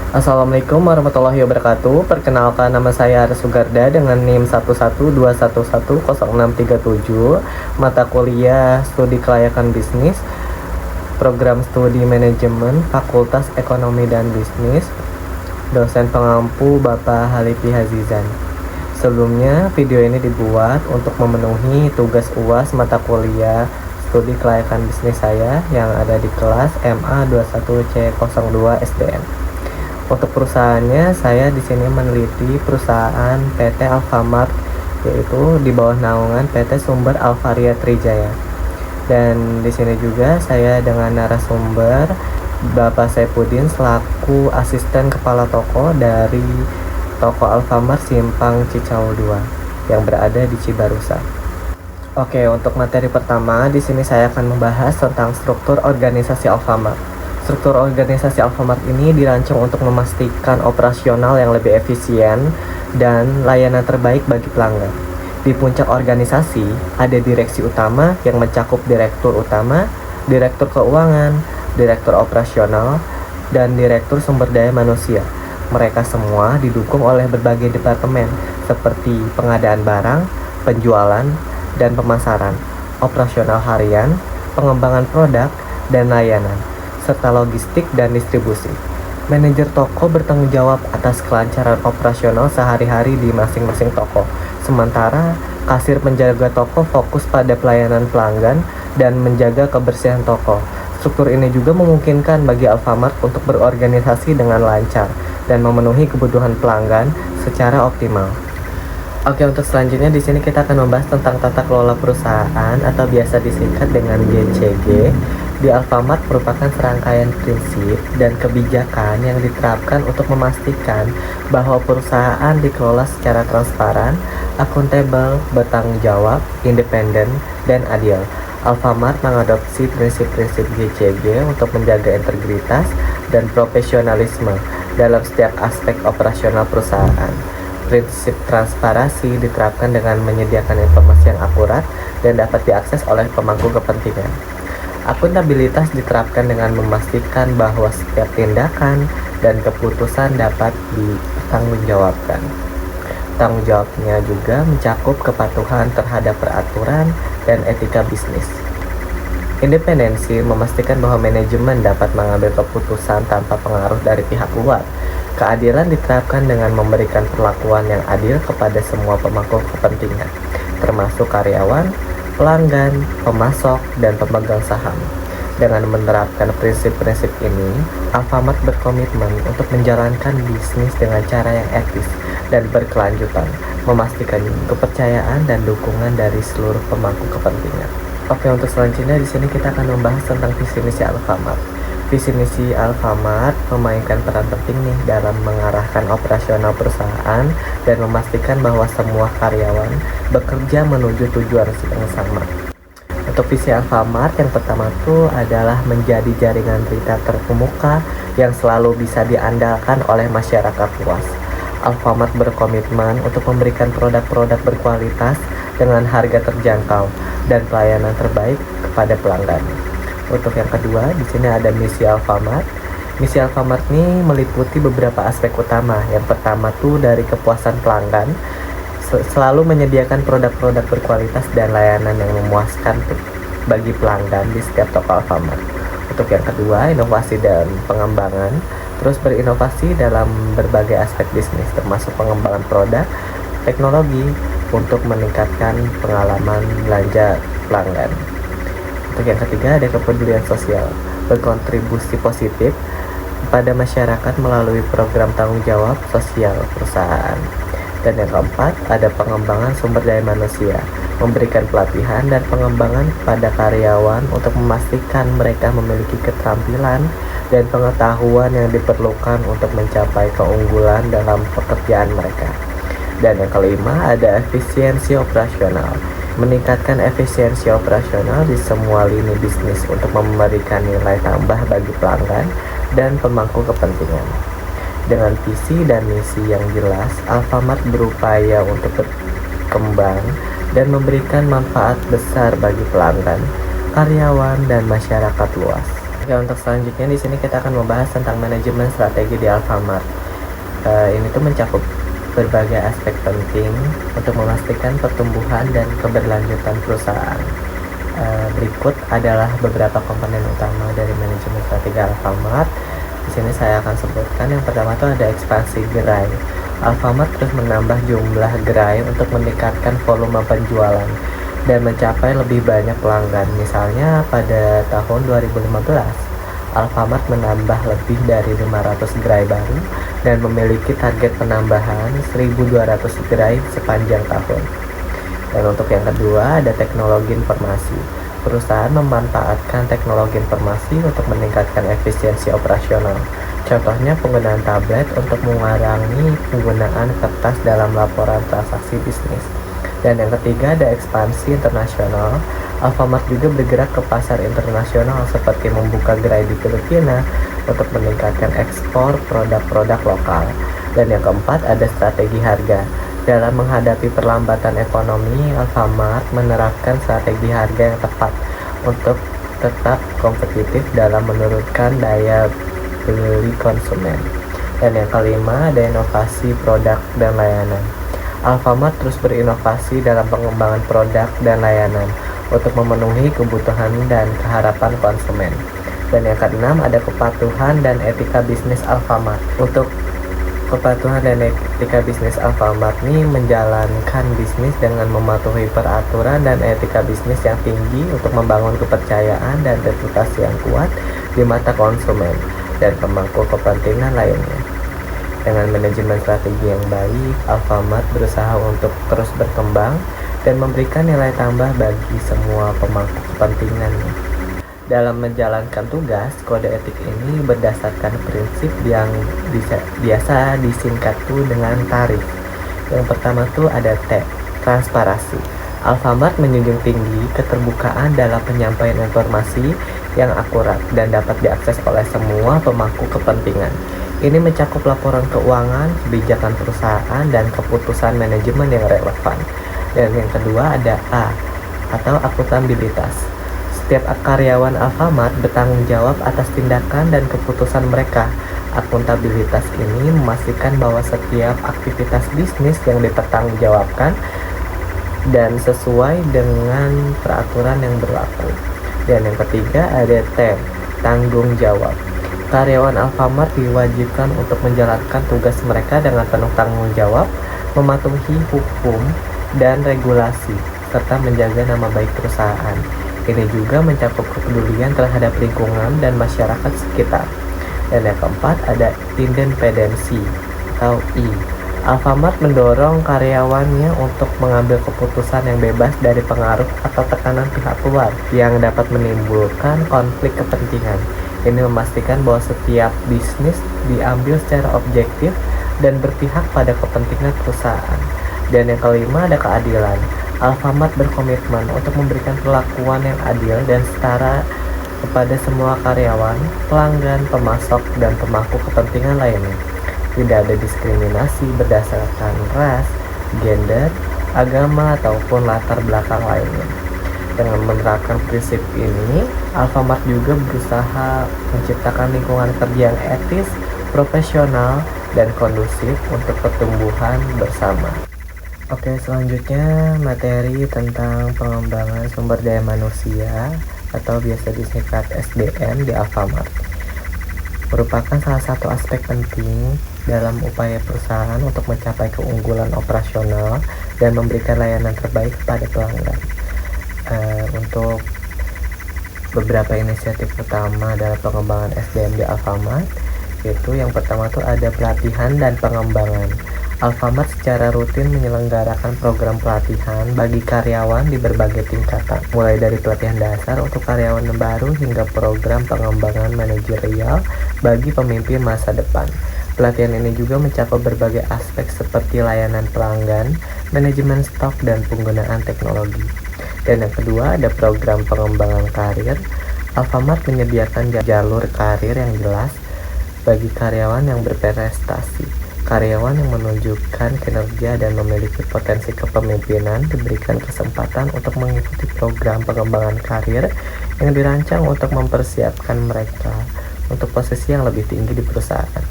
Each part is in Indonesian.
Assalamualaikum warahmatullahi wabarakatuh. Perkenalkan, nama saya Aris Sugarda dengan NIM 112110637. Mata kuliah Studi Kelayakan Bisnis, Program Studi Manajemen, Fakultas Ekonomi dan Bisnis. Dosen pengampu Bapak Halifi Hazizan. Sebelumnya, video ini dibuat untuk memenuhi tugas UAS mata kuliah Studi Kelayakan Bisnis saya yang ada di kelas MA 21C02 SDN. Untuk perusahaannya, saya di sini meneliti perusahaan PT Alfamart, yaitu di bawah naungan PT Sumber Alvaria Trijaya. Dan di sini juga saya dengan narasumber Bapak Saipudin selaku asisten kepala toko dari toko Alfamart Simpang Cicau 2 yang berada di Cibarusah. Oke, untuk materi pertama di sini saya akan membahas tentang struktur organisasi Alfamart. Struktur organisasi Alfamart ini dirancang untuk memastikan operasional yang lebih efisien dan layanan terbaik bagi pelanggan. Di puncak organisasi ada direksi utama yang mencakup direktur utama, direktur keuangan, direktur operasional, dan direktur sumber daya manusia. Mereka semua didukung oleh berbagai departemen seperti pengadaan barang, penjualan, dan pemasaran, operasional harian, pengembangan produk, dan layanan, serta logistik dan distribusi. Manajer toko bertanggung jawab atas kelancaran operasional sehari-hari di masing-masing toko. Sementara kasir penjaga toko fokus pada pelayanan pelanggan dan menjaga kebersihan toko. Struktur ini juga memungkinkan bagi Alfamart untuk berorganisasi dengan lancar dan memenuhi kebutuhan pelanggan secara optimal. Oke, untuk selanjutnya di sini kita akan membahas tentang tata kelola perusahaan atau biasa disingkat dengan GCG. Di Alfamart merupakan serangkaian prinsip dan kebijakan yang diterapkan untuk memastikan bahwa perusahaan dikelola secara transparan, akuntabel, bertanggung jawab, independen, dan adil. Alfamart mengadopsi prinsip-prinsip GCG untuk menjaga integritas dan profesionalisme dalam setiap aspek operasional perusahaan. Prinsip transparansi diterapkan dengan menyediakan informasi yang akurat dan dapat diakses oleh pemangku kepentingan. Akuntabilitas diterapkan dengan memastikan bahwa setiap tindakan dan keputusan dapat dipertanggungjawabkan. Tanggung jawabnya juga mencakup kepatuhan terhadap peraturan dan etika bisnis. Independensi memastikan bahwa manajemen dapat mengambil keputusan tanpa pengaruh dari pihak luar. Keadilan diterapkan dengan memberikan perlakuan yang adil kepada semua pemangku kepentingan, termasuk karyawan, pelanggan, pemasok, dan pemegang saham. Dengan menerapkan prinsip-prinsip ini, Alfamart berkomitmen untuk menjalankan bisnis dengan cara yang etis dan berkelanjutan, memastikan kepercayaan dan dukungan dari seluruh pemangku kepentingan. Oke, untuk selanjutnya di sini kita akan membahas tentang visi misi Alfamart. Visi misi Alfamart memainkan peran penting nih dalam mengarahkan operasional perusahaan dan memastikan bahwa semua karyawan bekerja menuju tujuan yang sama. Untuk visi Alfamart yang pertama itu adalah menjadi jaringan retail terkemuka yang selalu bisa diandalkan oleh masyarakat luas. Alfamart berkomitmen untuk memberikan produk-produk berkualitas dengan harga terjangkau dan pelayanan terbaik kepada pelanggan. Untuk yang kedua, di sini ada misi Alfamart. Misi Alfamart ini meliputi beberapa aspek utama. Yang pertama tuh dari kepuasan pelanggan, selalu menyediakan produk-produk berkualitas dan layanan yang memuaskan bagi pelanggan di setiap toko Alfamart. Untuk yang kedua, inovasi dan pengembangan, terus berinovasi dalam berbagai aspek bisnis, termasuk pengembangan produk, teknologi untuk meningkatkan pengalaman belanja pelanggan. Untuk yang ketiga, ada kepedulian sosial, berkontribusi positif pada masyarakat melalui program tanggung jawab sosial perusahaan. Dan yang keempat, ada pengembangan sumber daya manusia, memberikan pelatihan dan pengembangan kepada karyawan untuk memastikan mereka memiliki keterampilan dan pengetahuan yang diperlukan untuk mencapai keunggulan dalam pekerjaan mereka. Dan yang kelima, ada efisiensi operasional, meningkatkan efisiensi operasional di semua lini bisnis untuk memberikan nilai tambah bagi pelanggan dan pemangku kepentingan. Dengan visi dan misi yang jelas, Alfamart berupaya untuk berkembang dan memberikan manfaat besar bagi pelanggan, karyawan, dan masyarakat luas. Oke, untuk selanjutnya di sini kita akan membahas tentang manajemen strategi di Alfamart. Ini tuh mencakup berbagai aspek penting untuk memastikan pertumbuhan dan keberlanjutan perusahaan. Berikut adalah beberapa komponen utama dari manajemen strategi Alfamart. Di sini saya akan sebutkan yang pertama itu ada ekspansi gerai. Alfamart terus menambah jumlah gerai untuk meningkatkan volume penjualan dan mencapai lebih banyak pelanggan. Misalnya pada tahun 2015, Alfamart menambah lebih dari 500 gerai baru dan memiliki target penambahan 1.200 gerai sepanjang tahun. Dan untuk yang kedua ada teknologi informasi. Perusahaan memanfaatkan teknologi informasi untuk meningkatkan efisiensi operasional. Contohnya penggunaan tablet untuk mengurangi penggunaan kertas dalam laporan transaksi bisnis. Dan yang ketiga ada ekspansi internasional. Alfamart juga bergerak ke pasar internasional seperti membuka gerai di Filipina untuk meningkatkan ekspor produk-produk lokal. Dan yang keempat ada strategi harga. Dalam menghadapi perlambatan ekonomi, Alfamart menerapkan strategi harga yang tepat untuk tetap kompetitif dalam menurunkan daya beli konsumen. Dan yang kelima ada inovasi produk dan layanan. Alfamart terus berinovasi dalam pengembangan produk dan layanan untuk memenuhi kebutuhan dan keharapan konsumen. Dan yang keenam ada kepatuhan dan etika bisnis Alfamart. Untuk kepatuhan dan etika bisnis Alfamart ini menjalankan bisnis dengan mematuhi peraturan dan etika bisnis yang tinggi untuk membangun kepercayaan dan reputasi yang kuat di mata konsumen dan pemangku kepentingan lainnya. Dengan manajemen strategi yang baik, Alfamart berusaha untuk terus berkembang dan memberikan nilai tambah bagi semua pemangku kepentingannya. Dalam menjalankan tugas, kode etik ini berdasarkan prinsip yang biasa disingkat tuh dengan tarif. Yang pertama tuh ada T, transparansi. Alfamart menjunjung tinggi keterbukaan dalam penyampaian informasi yang akurat dan dapat diakses oleh semua pemangku kepentingan. Ini mencakup laporan keuangan, kebijakan perusahaan, dan keputusan manajemen yang relevan. Dan yang kedua ada A, atau akuntabilitas. Setiap karyawan Alfamart bertanggung jawab atas tindakan dan keputusan mereka. Akuntabilitas ini memastikan bahwa setiap aktivitas bisnis yang dipertanggungjawabkan dan sesuai dengan peraturan yang berlaku. Dan yang ketiga ada T, tanggung jawab. Karyawan Alfamart diwajibkan untuk menjalankan tugas mereka dengan penuh tanggung jawab, mematuhi hukum dan regulasi, serta menjaga nama baik perusahaan. Ini juga mencakup kepedulian terhadap lingkungan dan masyarakat sekitar. Dan yang keempat ada independensi atau I. Alfamart mendorong karyawannya untuk mengambil keputusan yang bebas dari pengaruh atau tekanan pihak luar yang dapat menimbulkan konflik kepentingan. Ini memastikan bahwa setiap bisnis diambil secara objektif dan berpihak pada kepentingan perusahaan. Dan yang kelima ada keadilan. Alfamart berkomitmen untuk memberikan perlakuan yang adil dan setara kepada semua karyawan, pelanggan, pemasok, dan pemangku kepentingan lainnya. Tidak ada diskriminasi berdasarkan ras, gender, agama, ataupun latar belakang lainnya. Dengan menerapkan prinsip ini, Alfamart juga berusaha menciptakan lingkungan kerja yang etis, profesional, dan kondusif untuk pertumbuhan bersama. Oke, selanjutnya materi tentang pengembangan sumber daya manusia atau biasa disingkat SDM di Alfamart. Merupakan salah satu aspek penting dalam upaya perusahaan untuk mencapai keunggulan operasional dan memberikan layanan terbaik kepada pelanggan. Untuk beberapa inisiatif utama dalam pengembangan SDM di Alfamart, yaitu yang pertama tuh ada pelatihan dan pengembangan. Alfamart secara rutin menyelenggarakan program pelatihan bagi karyawan di berbagai tingkatan, mulai dari pelatihan dasar untuk karyawan baru hingga program pengembangan manajerial bagi pemimpin masa depan. Pelatihan ini juga mencakup berbagai aspek seperti layanan pelanggan, manajemen stok, dan penggunaan teknologi. Dan yang kedua ada program pengembangan karir. Alfamart menyediakan jalur karir yang jelas bagi karyawan yang berprestasi. Karyawan yang menunjukkan kinerja dan memiliki potensi kepemimpinan diberikan kesempatan untuk mengikuti program pengembangan karir yang dirancang untuk mempersiapkan mereka untuk posisi yang lebih tinggi di perusahaan.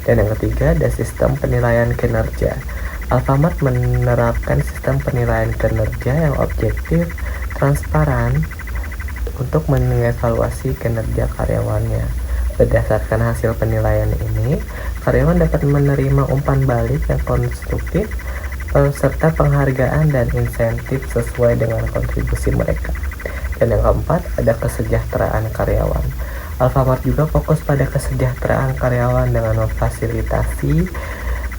Dan yang ketiga, ada sistem penilaian kinerja. Alfamart menerapkan sistem penilaian kinerja yang objektif, transparan untuk mengevaluasi kinerja karyawannya. Berdasarkan hasil penilaian ini, karyawan dapat menerima umpan balik yang konstruktif serta penghargaan dan insentif sesuai dengan kontribusi mereka. Dan yang keempat, ada kesejahteraan karyawan. Alfamart juga fokus pada kesejahteraan karyawan dengan memfasilitasi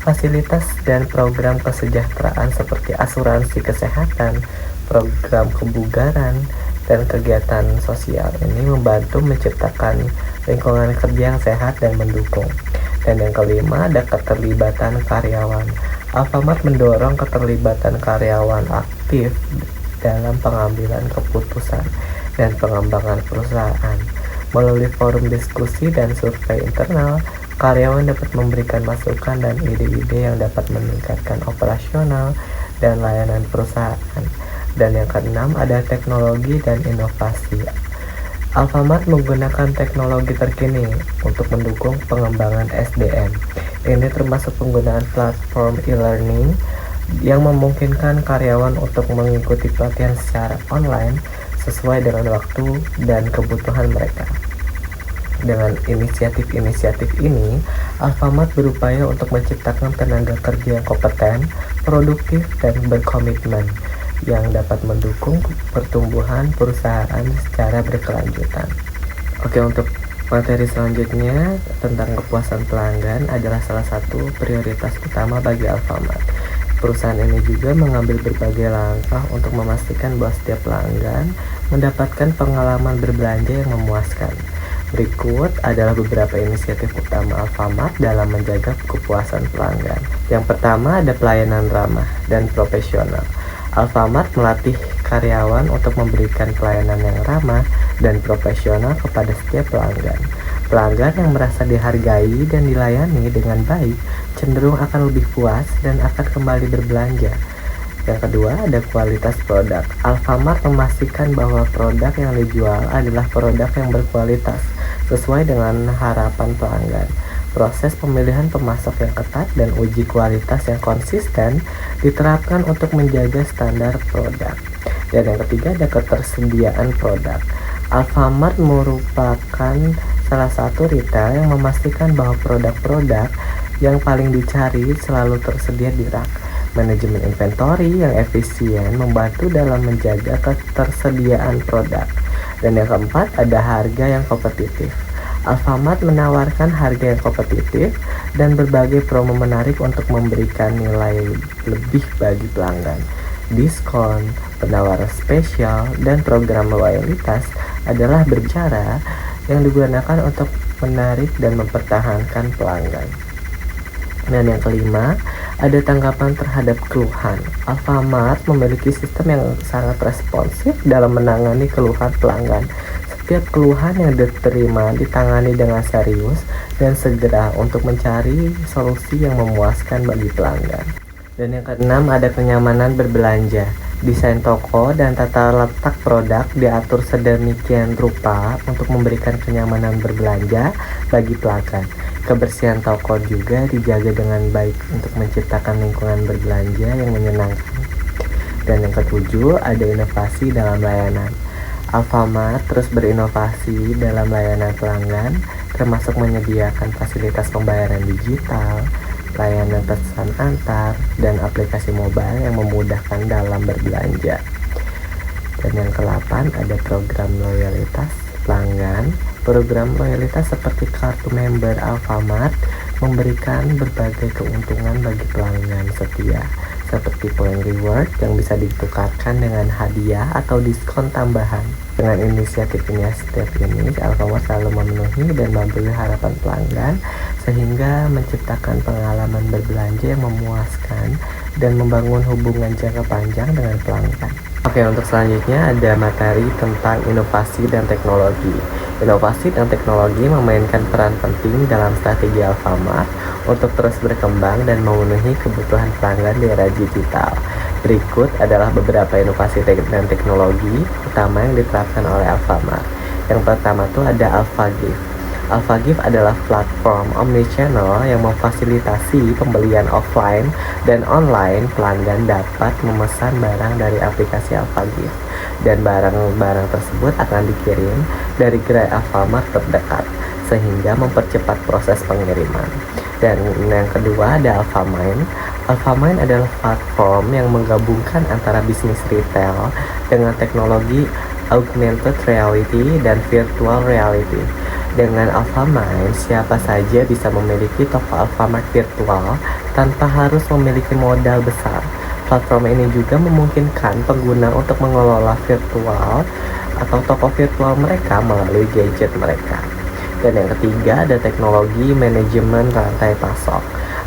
fasilitas dan program kesejahteraan seperti asuransi kesehatan, program kebugaran, dan kegiatan sosial. Ini membantu menciptakan lingkungan kerja yang sehat dan mendukung. Dan yang kelima, ada keterlibatan karyawan. Alfamart mendorong keterlibatan karyawan aktif dalam pengambilan keputusan dan pengembangan perusahaan. Melalui forum diskusi dan survei internal, karyawan dapat memberikan masukan dan ide-ide yang dapat meningkatkan operasional dan layanan perusahaan. Dan yang keenam, ada teknologi dan inovasi. Alfamart menggunakan teknologi terkini untuk mendukung pengembangan SDM. Ini termasuk penggunaan platform e-learning yang memungkinkan karyawan untuk mengikuti pelatihan secara online sesuai dengan waktu dan kebutuhan mereka. Dengan inisiatif-inisiatif ini, Alfamart berupaya untuk menciptakan tenaga kerja yang kompeten, produktif, dan berkomitmen yang dapat mendukung pertumbuhan perusahaan secara berkelanjutan. Oke, untuk materi selanjutnya tentang kepuasan pelanggan adalah salah satu prioritas utama bagi Alfamart. Perusahaan ini juga mengambil berbagai langkah untuk memastikan bahwa setiap pelanggan mendapatkan pengalaman berbelanja yang memuaskan. Berikut adalah beberapa inisiatif utama Alfamart dalam menjaga kepuasan pelanggan. Yang pertama, ada pelayanan ramah dan profesional. Alfamart melatih karyawan untuk memberikan pelayanan yang ramah dan profesional kepada setiap pelanggan. Pelanggan yang merasa dihargai dan dilayani dengan baik cenderung akan lebih puas dan akan kembali berbelanja. Yang kedua, ada kualitas produk. Alfamart memastikan bahwa produk yang dijual adalah produk yang berkualitas sesuai dengan harapan pelanggan. Proses pemilihan pemasok yang ketat dan uji kualitas yang konsisten diterapkan untuk menjaga standar produk. Dan yang ketiga, ada ketersediaan produk. Alfamart merupakan salah satu retail yang memastikan bahwa produk-produk yang paling dicari selalu tersedia di rak. Manajemen inventory yang efisien membantu dalam menjaga ketersediaan produk. Dan yang keempat, ada harga yang kompetitif. Alfamart menawarkan harga yang kompetitif dan berbagai promo menarik untuk memberikan nilai lebih bagi pelanggan. Diskon, penawaran spesial, dan program loyalitas adalah berbicara yang digunakan untuk menarik dan mempertahankan pelanggan. Dan yang kelima, ada tanggapan terhadap keluhan. Alfamart memiliki sistem yang sangat responsif dalam menangani keluhan pelanggan. Setiap keluhan yang diterima ditangani dengan serius dan segera untuk mencari solusi yang memuaskan bagi pelanggan. Dan yang keenam, ada kenyamanan berbelanja. Desain toko dan tata letak produk diatur sedemikian rupa untuk memberikan kenyamanan berbelanja bagi pelanggan. Kebersihan toko juga dijaga dengan baik untuk menciptakan lingkungan berbelanja yang menyenangkan. Dan yang ketujuh, ada inovasi dalam layanan. Alfamart terus berinovasi dalam layanan pelanggan, termasuk menyediakan fasilitas pembayaran digital, layanan pesan antar, dan aplikasi mobile yang memudahkan dalam berbelanja. Dan yang ke-8, ada program loyalitas pelanggan. Program loyalitas seperti kartu member Alfamart memberikan berbagai keuntungan bagi pelanggan setia, seperti poin reward yang bisa ditukarkan dengan hadiah atau diskon tambahan. Dengan inisiatif-inisiatif ini, Alfamart selalu memenuhi dan memberi harapan pelanggan sehingga menciptakan pengalaman berbelanja yang memuaskan dan membangun hubungan jangka panjang dengan pelanggan. Oke, untuk selanjutnya ada materi tentang inovasi dan teknologi. Inovasi dan teknologi memainkan peran penting dalam strategi Alfamart untuk terus berkembang dan memenuhi kebutuhan pelanggan di era digital. Berikut adalah beberapa inovasi dan teknologi utama yang diterapkan oleh Alfamart. Yang pertama tuh ada AlphaGift. AlphaGift adalah platform omnichannel yang memfasilitasi pembelian offline dan online. Pelanggan dapat memesan barang dari aplikasi AlphaGift dan barang-barang tersebut akan dikirim dari gerai Alfamart terdekat sehingga mempercepat proses pengiriman. Dan yang kedua ada Alfamind. Alfamind adalah platform yang menggabungkan antara bisnis retail dengan teknologi augmented reality dan virtual reality. Dengan Alfamind, siapa saja bisa memiliki toko Alfamart virtual tanpa harus memiliki modal besar. Platform ini juga memungkinkan pengguna untuk mengelola virtual atau toko virtual mereka melalui gadget mereka. Dan yang ketiga ada teknologi manajemen rantai pasok.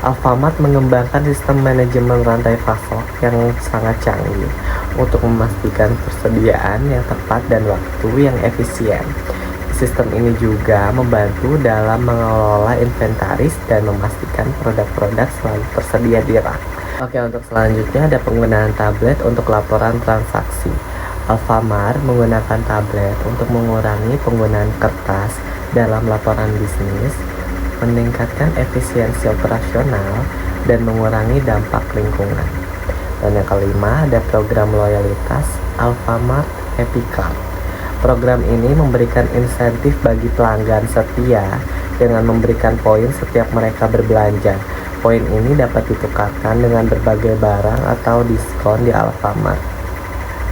Alfamart mengembangkan sistem manajemen rantai pasok yang sangat canggih untuk memastikan persediaan yang tepat dan waktu yang efisien. Sistem ini juga membantu dalam mengelola inventaris dan memastikan produk-produk selalu tersedia di rak. Oke, untuk selanjutnya ada penggunaan tablet untuk laporan transaksi. Alfamart menggunakan tablet untuk mengurangi penggunaan kertas dalam laporan bisnis, meningkatkan efisiensi operasional, dan mengurangi dampak lingkungan. Dan yang kelima ada program loyalitas Alfamart Happy Card. Program ini memberikan insentif bagi pelanggan setia dengan memberikan poin setiap mereka berbelanja. Poin ini dapat ditukarkan dengan berbagai barang atau diskon di Alfamart.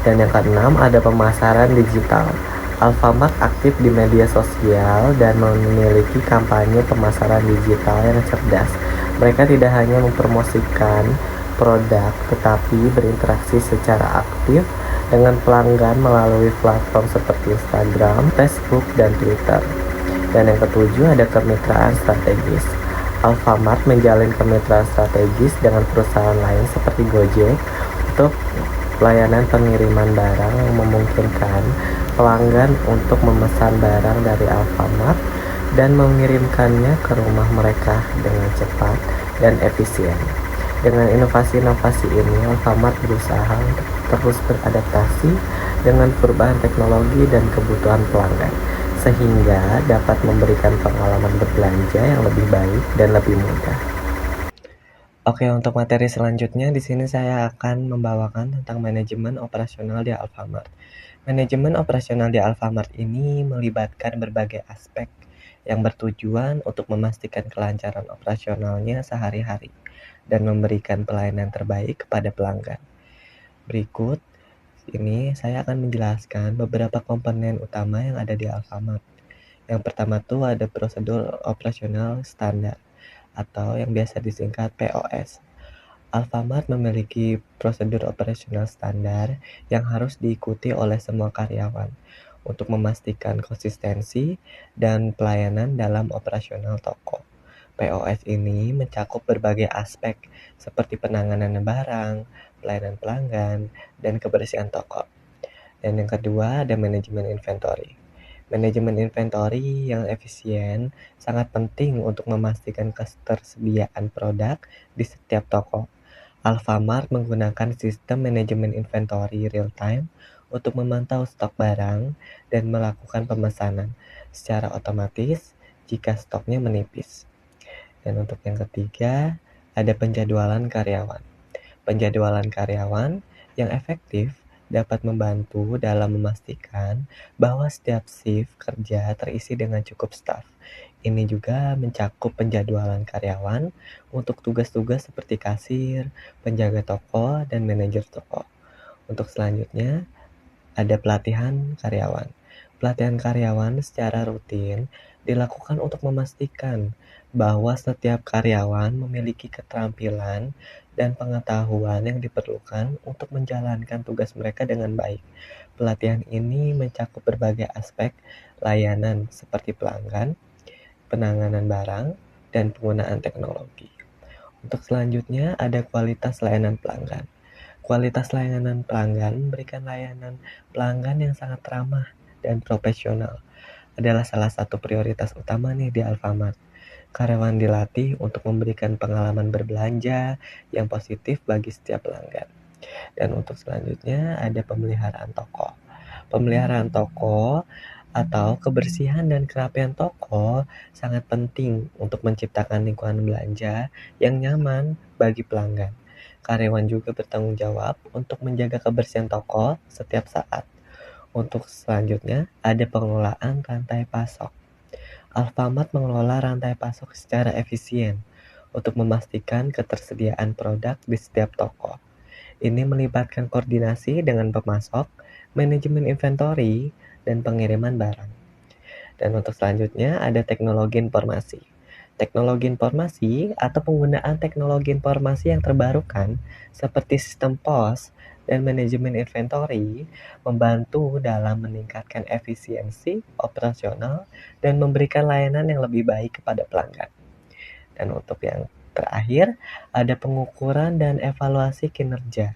Dan yang keenam ada pemasaran digital. Alfamart aktif di media sosial dan memiliki kampanye pemasaran digital yang cerdas. Mereka tidak hanya mempromosikan produk, tetapi berinteraksi secara aktif dengan pelanggan melalui platform seperti Instagram, Facebook, dan Twitter. Dan yang ketujuh ada kemitraan strategis. Alfamart menjalin kemitraan strategis dengan perusahaan lain seperti Gojek untuk pelayanan pengiriman barang yang memungkinkan pelanggan untuk memesan barang dari Alfamart dan mengirimkannya ke rumah mereka dengan cepat dan efisien. Dengan inovasi-inovasi ini, Alfamart berusaha untuk terus beradaptasi dengan perubahan teknologi dan kebutuhan pelanggan, sehingga dapat memberikan pengalaman berbelanja yang lebih baik dan lebih mudah. Oke, untuk materi selanjutnya di sini saya akan membawakan tentang manajemen operasional di Alfamart. Manajemen operasional di Alfamart ini melibatkan berbagai aspek yang bertujuan untuk memastikan kelancaran operasionalnya sehari-hari dan memberikan pelayanan terbaik kepada pelanggan. Berikut ini saya akan menjelaskan beberapa komponen utama yang ada di Alfamart. Yang pertama tuh ada prosedur operasional standar atau yang biasa disingkat POS. Alfamart memiliki prosedur operasional standar yang harus diikuti oleh semua karyawan untuk memastikan konsistensi dan pelayanan dalam operasional toko. POS ini mencakup berbagai aspek seperti penanganan barang, pelayanan pelanggan, dan kebersihan toko. Dan yang kedua ada manajemen inventory. Manajemen inventory yang efisien sangat penting untuk memastikan ketersediaan produk di setiap toko. Alfamart menggunakan sistem manajemen inventory real time untuk memantau stok barang dan melakukan pemesanan secara otomatis jika stoknya menipis. Dan untuk yang ketiga, ada penjadwalan karyawan. Penjadwalan karyawan yang efektif dapat membantu dalam memastikan bahwa setiap shift kerja terisi dengan cukup staf. Ini juga mencakup penjadwalan karyawan untuk tugas-tugas seperti kasir, penjaga toko, dan manajer toko. Untuk selanjutnya, ada pelatihan karyawan. Pelatihan karyawan secara rutin dilakukan untuk memastikan bahwa setiap karyawan memiliki keterampilan dan pengetahuan yang diperlukan untuk menjalankan tugas mereka dengan baik. Pelatihan ini mencakup berbagai aspek layanan seperti pelanggan, penanganan barang, dan penggunaan teknologi. Untuk selanjutnya ada kualitas layanan pelanggan. Kualitas layanan pelanggan memberikan layanan pelanggan yang sangat ramah dan profesional adalah salah satu prioritas utama nih di Alfamart. Karyawan dilatih untuk memberikan pengalaman berbelanja yang positif bagi setiap pelanggan. Dan untuk selanjutnya ada pemeliharaan toko. Pemeliharaan toko atau kebersihan dan kerapian toko sangat penting untuk menciptakan lingkungan belanja yang nyaman bagi pelanggan. Karyawan juga bertanggung jawab untuk menjaga kebersihan toko setiap saat. Untuk selanjutnya ada pengelolaan rantai pasok. Alfamart mengelola rantai pasok secara efisien untuk memastikan ketersediaan produk di setiap toko. Ini melibatkan koordinasi dengan pemasok, manajemen inventory, dan pengiriman barang. Dan untuk selanjutnya ada teknologi informasi. Teknologi informasi atau penggunaan teknologi informasi yang terbarukan seperti sistem POS dan manajemen inventory membantu dalam meningkatkan efisiensi operasional dan memberikan layanan yang lebih baik kepada pelanggan. Dan untuk yang terakhir, ada pengukuran dan evaluasi kinerja.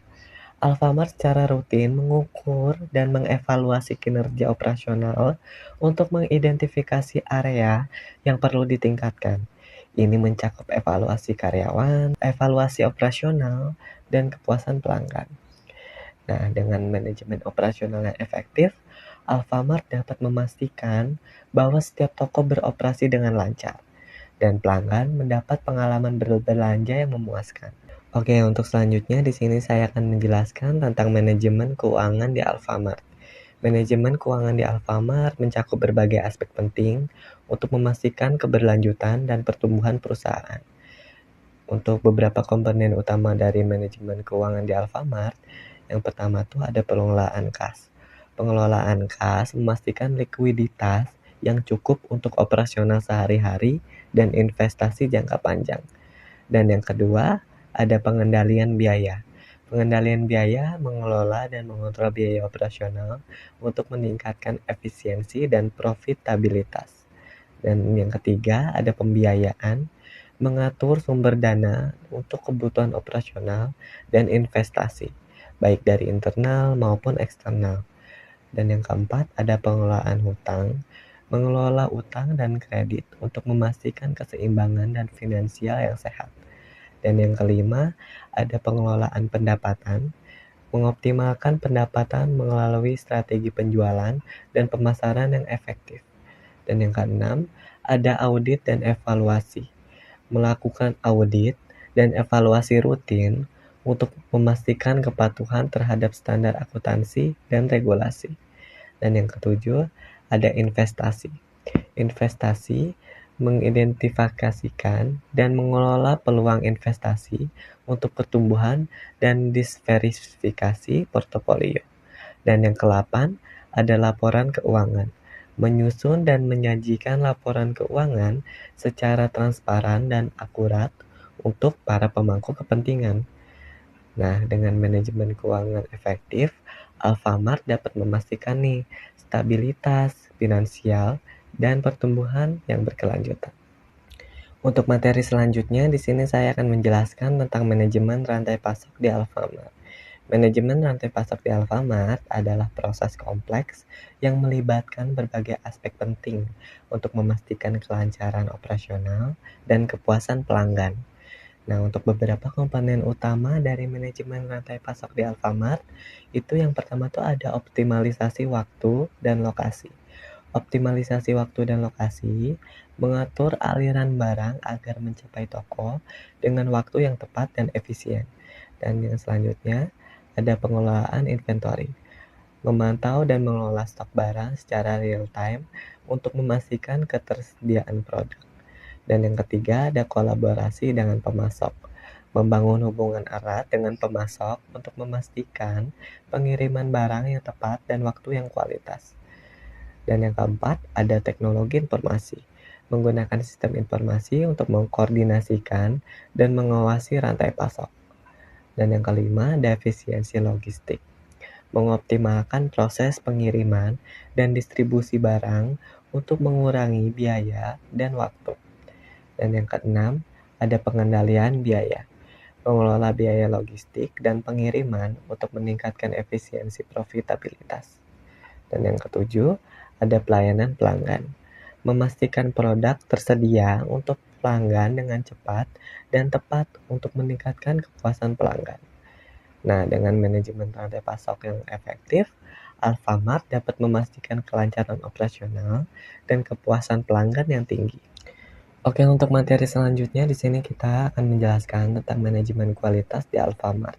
Alfamart secara rutin mengukur dan mengevaluasi kinerja operasional untuk mengidentifikasi area yang perlu ditingkatkan. Ini mencakup evaluasi karyawan, evaluasi operasional, dan kepuasan pelanggan. Nah, dengan manajemen operasional yang efektif, Alfamart dapat memastikan bahwa setiap toko beroperasi dengan lancar dan pelanggan mendapat pengalaman berbelanja yang memuaskan. Oke, untuk selanjutnya di sini saya akan menjelaskan tentang manajemen keuangan di Alfamart. Manajemen keuangan di Alfamart mencakup berbagai aspek penting untuk memastikan keberlanjutan dan pertumbuhan perusahaan. Untuk beberapa komponen utama dari manajemen keuangan di Alfamart, yang pertama tuh ada pengelolaan kas. Pengelolaan kas memastikan likuiditas yang cukup untuk operasional sehari-hari dan investasi jangka panjang. Dan yang kedua, ada pengendalian biaya. Pengendalian biaya mengelola dan mengontrol biaya operasional untuk meningkatkan efisiensi dan profitabilitas. Dan yang ketiga, ada pembiayaan, mengatur sumber dana untuk kebutuhan operasional dan investasi, baik dari internal maupun eksternal. Dan yang keempat, ada pengelolaan hutang, mengelola utang dan kredit untuk memastikan keseimbangan dan finansial yang sehat. Dan yang kelima, ada pengelolaan pendapatan, mengoptimalkan pendapatan melalui strategi penjualan dan pemasaran yang efektif. Dan yang keenam, ada audit dan evaluasi, melakukan audit dan evaluasi rutin untuk memastikan kepatuhan terhadap standar akuntansi dan regulasi. Dan yang ketujuh, ada investasi. Investasi mengidentifikasikan dan mengelola peluang investasi untuk pertumbuhan dan diversifikasi portofolio. Dan yang ke-8 ada laporan keuangan, menyusun dan menyajikan laporan keuangan secara transparan dan akurat untuk para pemangku kepentingan. Nah, dengan manajemen keuangan efektif, Alfamart dapat memastikan nih stabilitas finansial dan pertumbuhan yang berkelanjutan. Untuk materi selanjutnya, di sini saya akan menjelaskan tentang manajemen rantai pasok di Alfamart. Manajemen rantai pasok di Alfamart adalah proses kompleks yang melibatkan berbagai aspek penting untuk memastikan kelancaran operasional dan kepuasan pelanggan. Nah, untuk beberapa komponen utama dari manajemen rantai pasok di Alfamart, itu yang pertama tuh ada optimalisasi waktu dan lokasi. Optimalisasi waktu dan lokasi mengatur aliran barang agar mencapai toko dengan waktu yang tepat dan efisien. Dan yang selanjutnya ada pengelolaan inventory, memantau dan mengelola stok barang secara real time untuk memastikan ketersediaan produk. Dan yang ketiga ada kolaborasi dengan pemasok, membangun hubungan erat dengan pemasok untuk memastikan pengiriman barang yang tepat dan waktu yang kualitas. Dan yang keempat, ada teknologi informasi, menggunakan sistem informasi untuk mengkoordinasikan dan mengawasi rantai pasok. Dan yang kelima, ada efisiensi logistik, mengoptimalkan proses pengiriman dan distribusi barang untuk mengurangi biaya dan waktu. Dan yang keenam, ada pengendalian biaya, mengelola biaya logistik dan pengiriman untuk meningkatkan efisiensi profitabilitas. Dan yang ketujuh, ada pelayanan pelanggan, memastikan produk tersedia untuk pelanggan dengan cepat dan tepat untuk meningkatkan kepuasan pelanggan. Nah, dengan manajemen rantai pasok yang efektif, Alfamart dapat memastikan kelancaran operasional dan kepuasan pelanggan yang tinggi. Oke, untuk materi selanjutnya di sini kita akan menjelaskan tentang manajemen kualitas di Alfamart.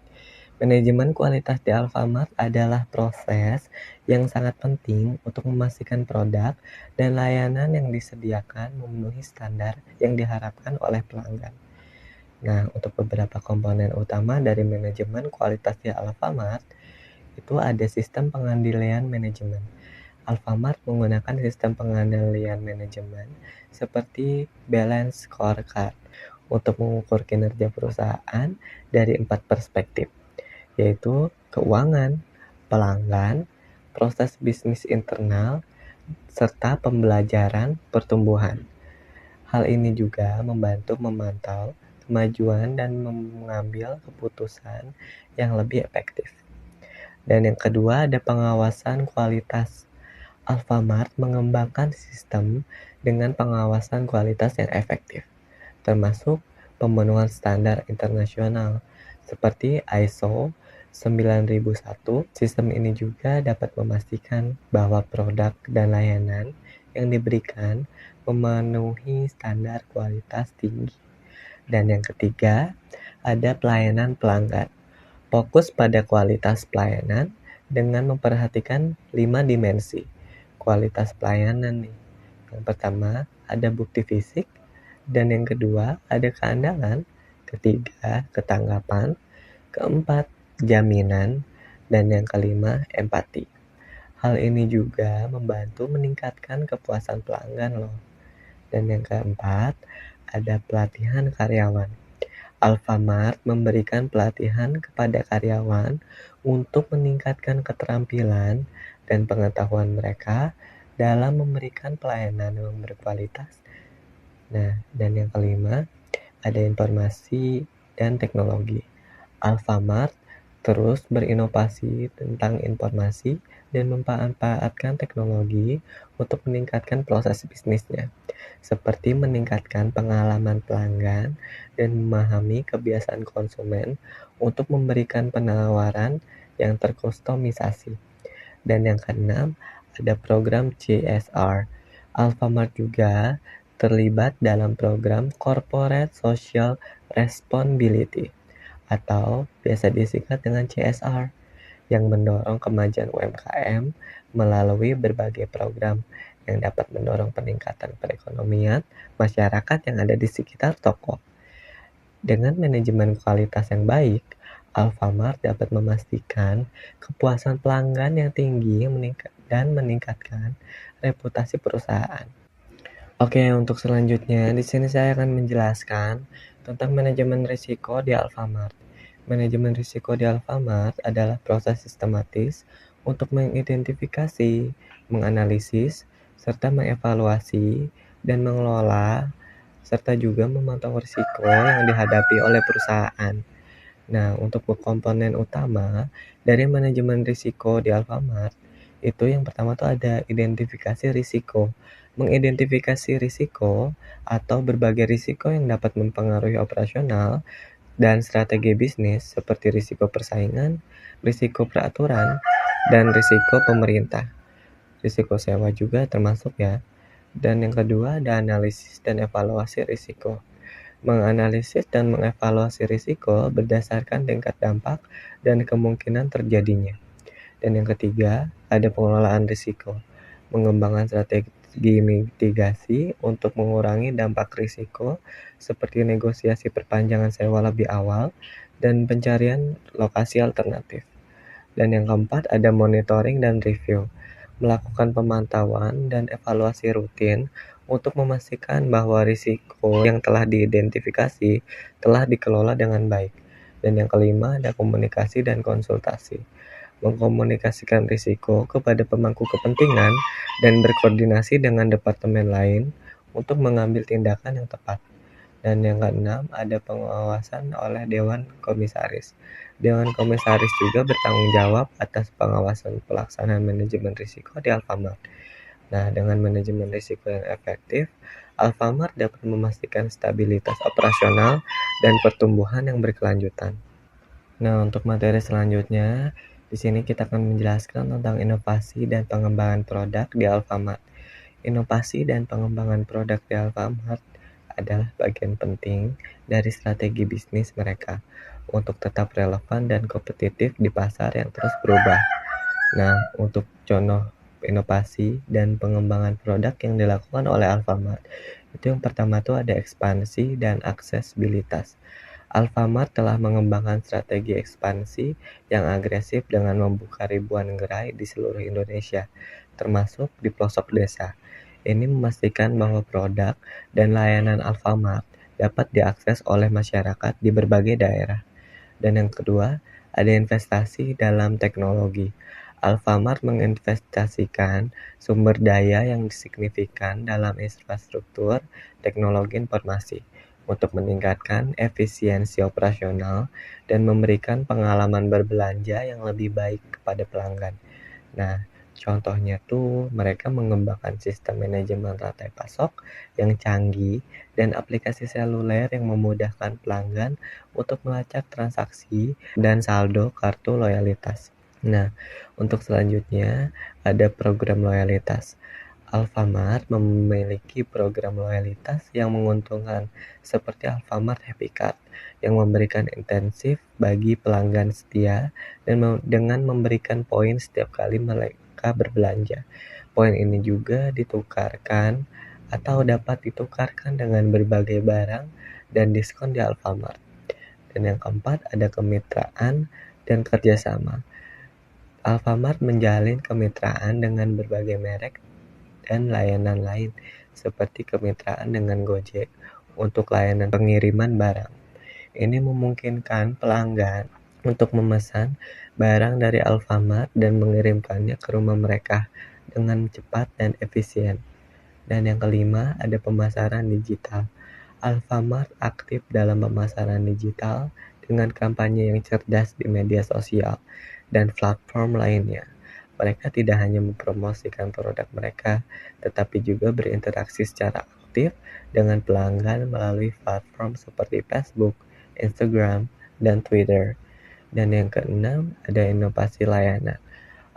Manajemen kualitas di Alfamart adalah proses yang sangat penting untuk memastikan produk dan layanan yang disediakan memenuhi standar yang diharapkan oleh pelanggan. Nah, untuk beberapa komponen utama dari manajemen kualitas di Alfamart, itu ada sistem pengendalian manajemen. Alfamart menggunakan sistem pengendalian manajemen seperti balance scorecard untuk mengukur kinerja perusahaan dari 4 perspektif, yaitu keuangan, pelanggan, proses bisnis internal, serta pembelajaran pertumbuhan. Hal ini juga membantu memantau kemajuan dan mengambil keputusan yang lebih efektif. Dan yang kedua ada pengawasan kualitas. Alfamart mengembangkan sistem dengan pengawasan kualitas yang efektif, termasuk pemenuhan standar internasional seperti ISO 9001. Sistem ini juga dapat memastikan bahwa produk dan layanan yang diberikan memenuhi standar kualitas tinggi. Dan yang ketiga, ada pelayanan pelanggan. Fokus pada kualitas pelayanan dengan memperhatikan 5 dimensi kualitas pelayanan nih. Yang pertama, ada bukti fisik, dan yang kedua, ada keandalan, ketiga, ketanggapan, keempat, jaminan, dan yang kelima, empati. Hal ini juga membantu meningkatkan kepuasan pelanggan loh. Dan yang keempat, ada pelatihan karyawan. Alfamart memberikan pelatihan kepada karyawan untuk meningkatkan keterampilan dan pengetahuan mereka dalam memberikan pelayanan yang berkualitas. Nah, dan yang kelima, ada informasi dan teknologi. Alfamart terus berinovasi tentang informasi dan memanfaatkan teknologi untuk meningkatkan proses bisnisnya, seperti meningkatkan pengalaman pelanggan dan memahami kebiasaan konsumen untuk memberikan penawaran yang terkustomisasi. Dan yang keenam, ada program CSR. Alfamart juga terlibat dalam program Corporate Social Responsibility atau biasa disingkat dengan CSR yang mendorong kemajuan UMKM melalui berbagai program yang dapat mendorong peningkatan perekonomian masyarakat yang ada di sekitar toko. Dengan manajemen kualitas yang baik, Alfamart dapat memastikan kepuasan pelanggan yang tinggi dan meningkatkan reputasi perusahaan. Oke, untuk selanjutnya di sini saya akan menjelaskan tentang manajemen risiko di Alfamart. Manajemen risiko di Alfamart adalah proses sistematis untuk mengidentifikasi, menganalisis, serta mengevaluasi dan mengelola serta juga memantau risiko yang dihadapi oleh perusahaan. Nah, untuk komponen utama dari manajemen risiko di Alfamart, itu yang pertama tuh ada identifikasi risiko. Mengidentifikasi risiko atau berbagai risiko yang dapat mempengaruhi operasional dan strategi bisnis seperti risiko persaingan, risiko peraturan, dan risiko pemerintah. Risiko sewa juga termasuk ya. Dan yang kedua ada analisis dan evaluasi risiko. Menganalisis dan mengevaluasi risiko berdasarkan tingkat dampak dan kemungkinan terjadinya. Dan yang ketiga, ada pengelolaan risiko. Mengembangkan strategi mitigasi untuk mengurangi dampak risiko seperti negosiasi perpanjangan sewa lebih awal dan pencarian lokasi alternatif. Dan yang keempat, ada monitoring dan review. Melakukan pemantauan dan evaluasi rutin untuk memastikan bahwa risiko yang telah diidentifikasi telah dikelola dengan baik. Dan yang kelima, ada komunikasi dan konsultasi. Mengkomunikasikan risiko kepada pemangku kepentingan dan berkoordinasi dengan departemen lain untuk mengambil tindakan yang tepat. Dan yang keenam, ada pengawasan oleh Dewan Komisaris. Dewan Komisaris juga bertanggung jawab atas pengawasan pelaksanaan manajemen risiko di Alfamart. Nah, dengan manajemen risiko yang efektif, Alfamart dapat memastikan stabilitas operasional dan pertumbuhan yang berkelanjutan. Nah, untuk materi selanjutnya, di sini kita akan menjelaskan tentang inovasi dan pengembangan produk di Alfamart. Inovasi dan pengembangan produk di Alfamart adalah bagian penting dari strategi bisnis mereka untuk tetap relevan dan kompetitif di pasar yang terus berubah. Nah, untuk contoh inovasi dan pengembangan produk yang dilakukan oleh Alfamart, itu yang pertama tuh ada ekspansi dan aksesibilitas. Alfamart telah mengembangkan strategi ekspansi yang agresif dengan membuka ribuan gerai di seluruh Indonesia, termasuk di pelosok desa. Ini memastikan bahwa produk dan layanan Alfamart dapat diakses oleh masyarakat di berbagai daerah. Dan yang kedua, ada investasi dalam teknologi. Alfamart menginvestasikan sumber daya yang signifikan dalam infrastruktur teknologi informasi untuk meningkatkan efisiensi operasional dan memberikan pengalaman berbelanja yang lebih baik kepada pelanggan. Nah, contohnya tuh mereka mengembangkan sistem manajemen rantai pasok yang canggih dan aplikasi seluler yang memudahkan pelanggan untuk melacak transaksi dan saldo kartu loyalitas. Nah, untuk selanjutnya ada program loyalitas. Alfamart memiliki program loyalitas yang menguntungkan seperti Alfamart Happy Card yang memberikan intensif bagi pelanggan setia dan dengan memberikan poin setiap kali mereka berbelanja. Poin ini juga ditukarkan atau dapat ditukarkan dengan berbagai barang dan diskon di Alfamart. Dan yang keempat ada kemitraan dan kerjasama. Alfamart menjalin kemitraan dengan berbagai merek dan layanan lain seperti kemitraan dengan Gojek untuk layanan pengiriman barang. Ini memungkinkan pelanggan untuk memesan barang dari Alfamart dan mengirimkannya ke rumah mereka dengan cepat dan efisien. Dan yang kelima, ada pemasaran digital. Alfamart aktif dalam pemasaran digital dengan kampanye yang cerdas di media sosial dan platform lainnya. Mereka tidak hanya mempromosikan produk mereka, tetapi juga berinteraksi secara aktif dengan pelanggan melalui platform seperti Facebook, Instagram, dan Twitter. Dan yang keenam, ada inovasi layanan.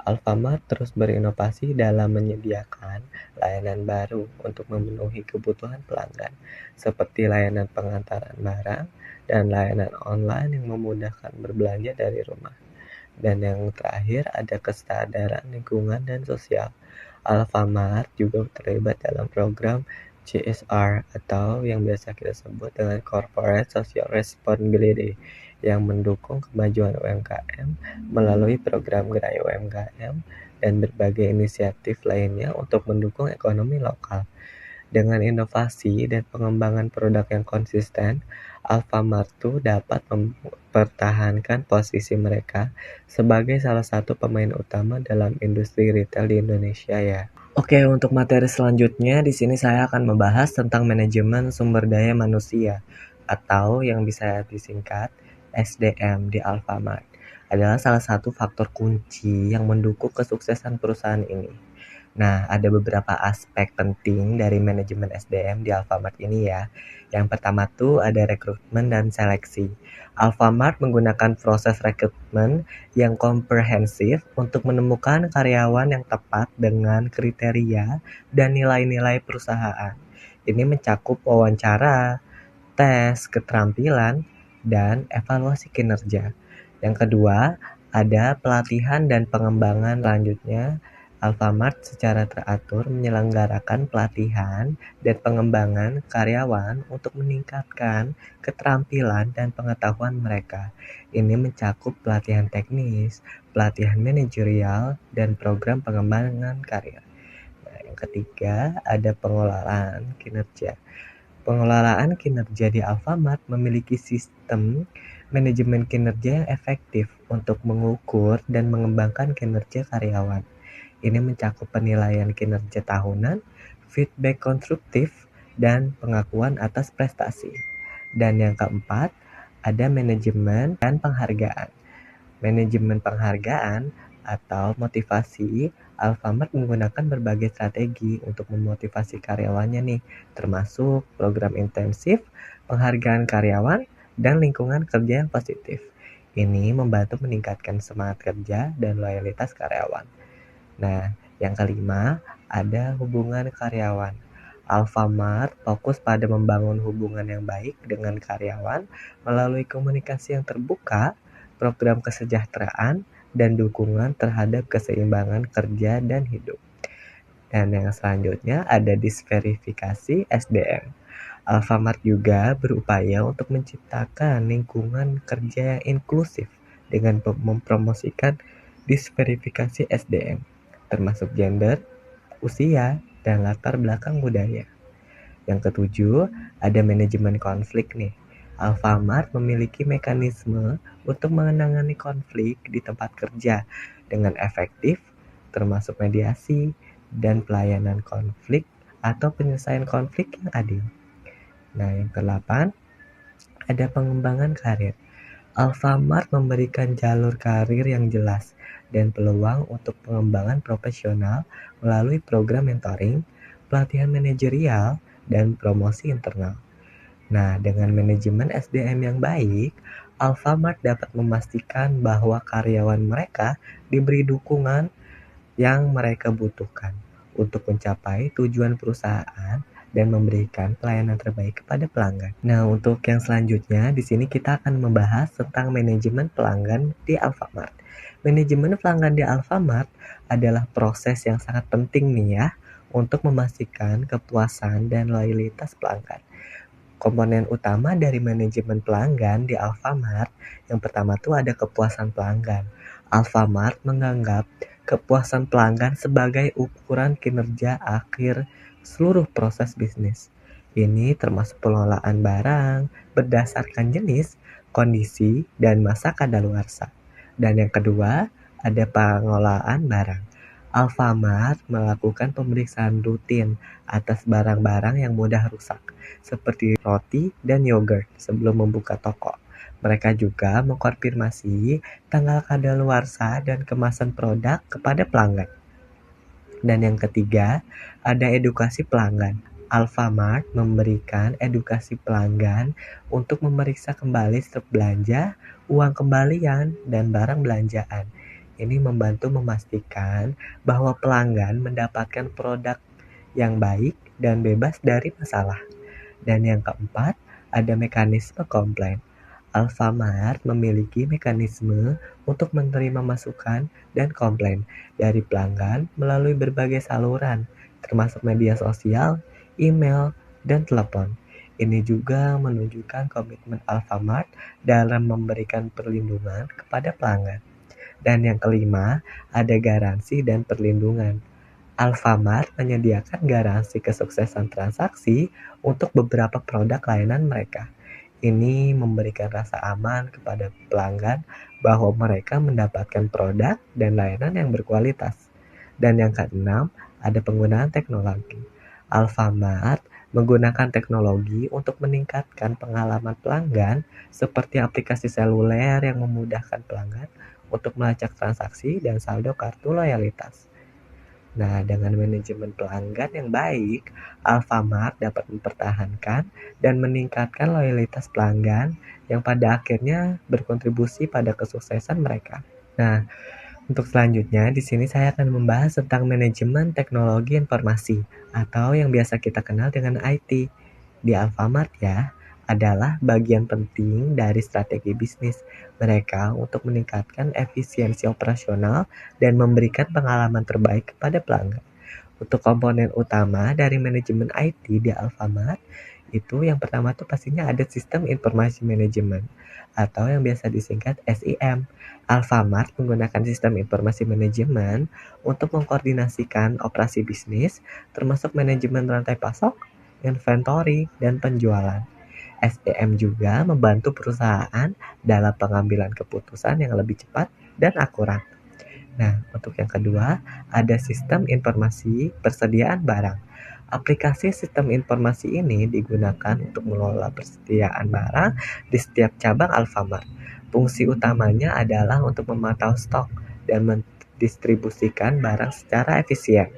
Alfamart terus berinovasi dalam menyediakan layanan baru untuk memenuhi kebutuhan pelanggan, seperti layanan pengantaran barang dan layanan online yang memudahkan berbelanja dari rumah. Dan yang terakhir ada kesadaran lingkungan dan sosial. Alfamart juga terlibat dalam program CSR atau yang biasa kita sebut dengan Corporate Social Responsibility yang mendukung kemajuan UMKM melalui program Gerai UMKM dan berbagai inisiatif lainnya untuk mendukung ekonomi lokal. Dengan inovasi dan pengembangan produk yang konsisten, Alfamart dapat mempertahankan posisi mereka sebagai salah satu pemain utama dalam industri retail di Indonesia ya. Oke, untuk materi selanjutnya di sini saya akan membahas tentang manajemen sumber daya manusia atau yang bisa disingkat SDM di Alfamart. Adalah salah satu faktor kunci yang mendukung kesuksesan perusahaan ini. Nah, ada beberapa aspek penting dari manajemen SDM di Alfamart ini ya. Yang pertama tuh ada rekrutmen dan seleksi. Alfamart menggunakan proses rekrutmen yang komprehensif untuk menemukan karyawan yang tepat dengan kriteria dan nilai-nilai perusahaan. Ini mencakup wawancara, tes keterampilan, dan evaluasi kinerja. Yang kedua, ada pelatihan dan pengembangan. Selanjutnya, Alfamart secara teratur menyelenggarakan pelatihan dan pengembangan karyawan untuk meningkatkan keterampilan dan pengetahuan mereka. Ini mencakup pelatihan teknis, pelatihan manajerial, dan program pengembangan karir. Nah, yang ketiga, ada pengelolaan kinerja. Pengelolaan kinerja di Alfamart memiliki sistem manajemen kinerja yang efektif untuk mengukur dan mengembangkan kinerja karyawan. Ini mencakup penilaian kinerja tahunan, feedback konstruktif, dan pengakuan atas prestasi. Dan yang keempat, ada manajemen dan penghargaan. Manajemen penghargaan atau motivasi, Alfamart menggunakan berbagai strategi untuk memotivasi karyawannya nih, termasuk program intensif, penghargaan karyawan, dan lingkungan kerja yang positif. Ini membantu meningkatkan semangat kerja dan loyalitas karyawan. Nah, yang kelima, ada hubungan karyawan. Alfamart fokus pada membangun hubungan yang baik dengan karyawan melalui komunikasi yang terbuka, program kesejahteraan, dan dukungan terhadap keseimbangan kerja dan hidup. Dan yang selanjutnya ada disverifikasi SDM. Alfamart juga berupaya untuk menciptakan lingkungan kerja yang inklusif dengan mempromosikan disverifikasi SDM, termasuk gender, usia, dan latar belakang budaya. Yang ketujuh, ada manajemen konflik nih. Alfamart memiliki mekanisme untuk menangani konflik di tempat kerja dengan efektif, termasuk mediasi dan pelayanan konflik atau penyelesaian konflik yang adil. Nah, yang ke-8, ada pengembangan karir. Alfamart memberikan jalur karir yang jelas dan peluang untuk pengembangan profesional melalui program mentoring, pelatihan manajerial, dan promosi internal. Nah, dengan manajemen SDM yang baik, Alfamart dapat memastikan bahwa karyawan mereka diberi dukungan yang mereka butuhkan untuk mencapai tujuan perusahaan dan memberikan pelayanan terbaik kepada pelanggan. Nah, untuk yang selanjutnya, di sini kita akan membahas tentang manajemen pelanggan di Alfamart. Manajemen pelanggan di Alfamart adalah proses yang sangat penting nih ya, untuk memastikan kepuasan dan loyalitas pelanggan. Komponen utama dari manajemen pelanggan di Alfamart, yang pertama tuh ada kepuasan pelanggan. Alfamart menganggap kepuasan pelanggan sebagai ukuran kinerja akhir seluruh proses bisnis. Ini termasuk pengelolaan barang berdasarkan jenis, kondisi, dan masa kadaluarsa. Dan yang kedua, ada pengelolaan barang. Alfamart melakukan pemeriksaan rutin atas barang-barang yang mudah rusak, seperti roti dan yogurt sebelum membuka toko. Mereka juga mengkonfirmasi tanggal kadaluarsa dan kemasan produk kepada pelanggan. Dan yang ketiga, ada edukasi pelanggan. Alfamart memberikan edukasi pelanggan untuk memeriksa kembali struk belanja, uang kembalian, dan barang belanjaan. Ini membantu memastikan bahwa pelanggan mendapatkan produk yang baik dan bebas dari masalah. Dan yang keempat, ada mekanisme komplain. Alfamart memiliki mekanisme untuk menerima masukan dan komplain dari pelanggan melalui berbagai saluran, termasuk media sosial, email, dan telepon. Ini juga menunjukkan komitmen Alfamart dalam memberikan perlindungan kepada pelanggan. Dan yang kelima, ada garansi dan perlindungan. Alfamart menyediakan garansi kesuksesan transaksi untuk beberapa produk layanan mereka. Ini memberikan rasa aman kepada pelanggan bahwa mereka mendapatkan produk dan layanan yang berkualitas. Dan yang keenam, ada penggunaan teknologi. Alfamart menggunakan teknologi untuk meningkatkan pengalaman pelanggan seperti aplikasi seluler yang memudahkan pelanggan untuk melacak transaksi dan saldo kartu loyalitas. Nah, dengan manajemen pelanggan yang baik, Alfamart dapat mempertahankan dan meningkatkan loyalitas pelanggan yang pada akhirnya berkontribusi pada kesuksesan mereka. Nah, untuk selanjutnya di sini saya akan membahas tentang manajemen teknologi informasi atau yang biasa kita kenal dengan IT. Di Alfamart ya, adalah bagian penting dari strategi bisnis mereka untuk meningkatkan efisiensi operasional dan memberikan pengalaman terbaik kepada pelanggan. Untuk komponen utama dari manajemen IT di Alfamart, itu yang pertama tuh pastinya ada sistem informasi manajemen atau yang biasa disingkat SIM. Alfamart menggunakan sistem informasi manajemen untuk mengkoordinasikan operasi bisnis, termasuk manajemen rantai pasok, inventory, dan penjualan. SEM juga membantu perusahaan dalam pengambilan keputusan yang lebih cepat dan akurat. Nah, untuk yang kedua, ada sistem informasi persediaan barang. Aplikasi sistem informasi ini digunakan untuk mengelola persediaan barang di setiap cabang Alfamart. Fungsi utamanya adalah untuk memantau stok dan mendistribusikan barang secara efisien.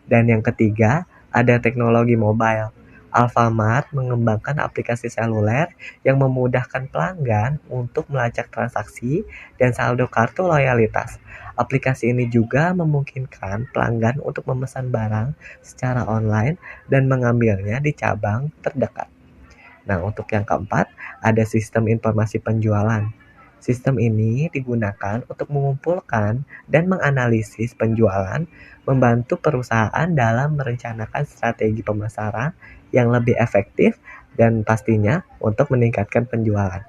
Dan yang ketiga, ada teknologi mobile. Alfamart mengembangkan aplikasi seluler yang memudahkan pelanggan untuk melacak transaksi dan saldo kartu loyalitas. Aplikasi ini juga memungkinkan pelanggan untuk memesan barang secara online dan mengambilnya di cabang terdekat. Nah, untuk yang keempat, ada sistem informasi penjualan. Sistem ini digunakan untuk mengumpulkan dan menganalisis penjualan, membantu perusahaan dalam merencanakan strategi pemasaran yang lebih efektif dan pastinya untuk meningkatkan penjualan.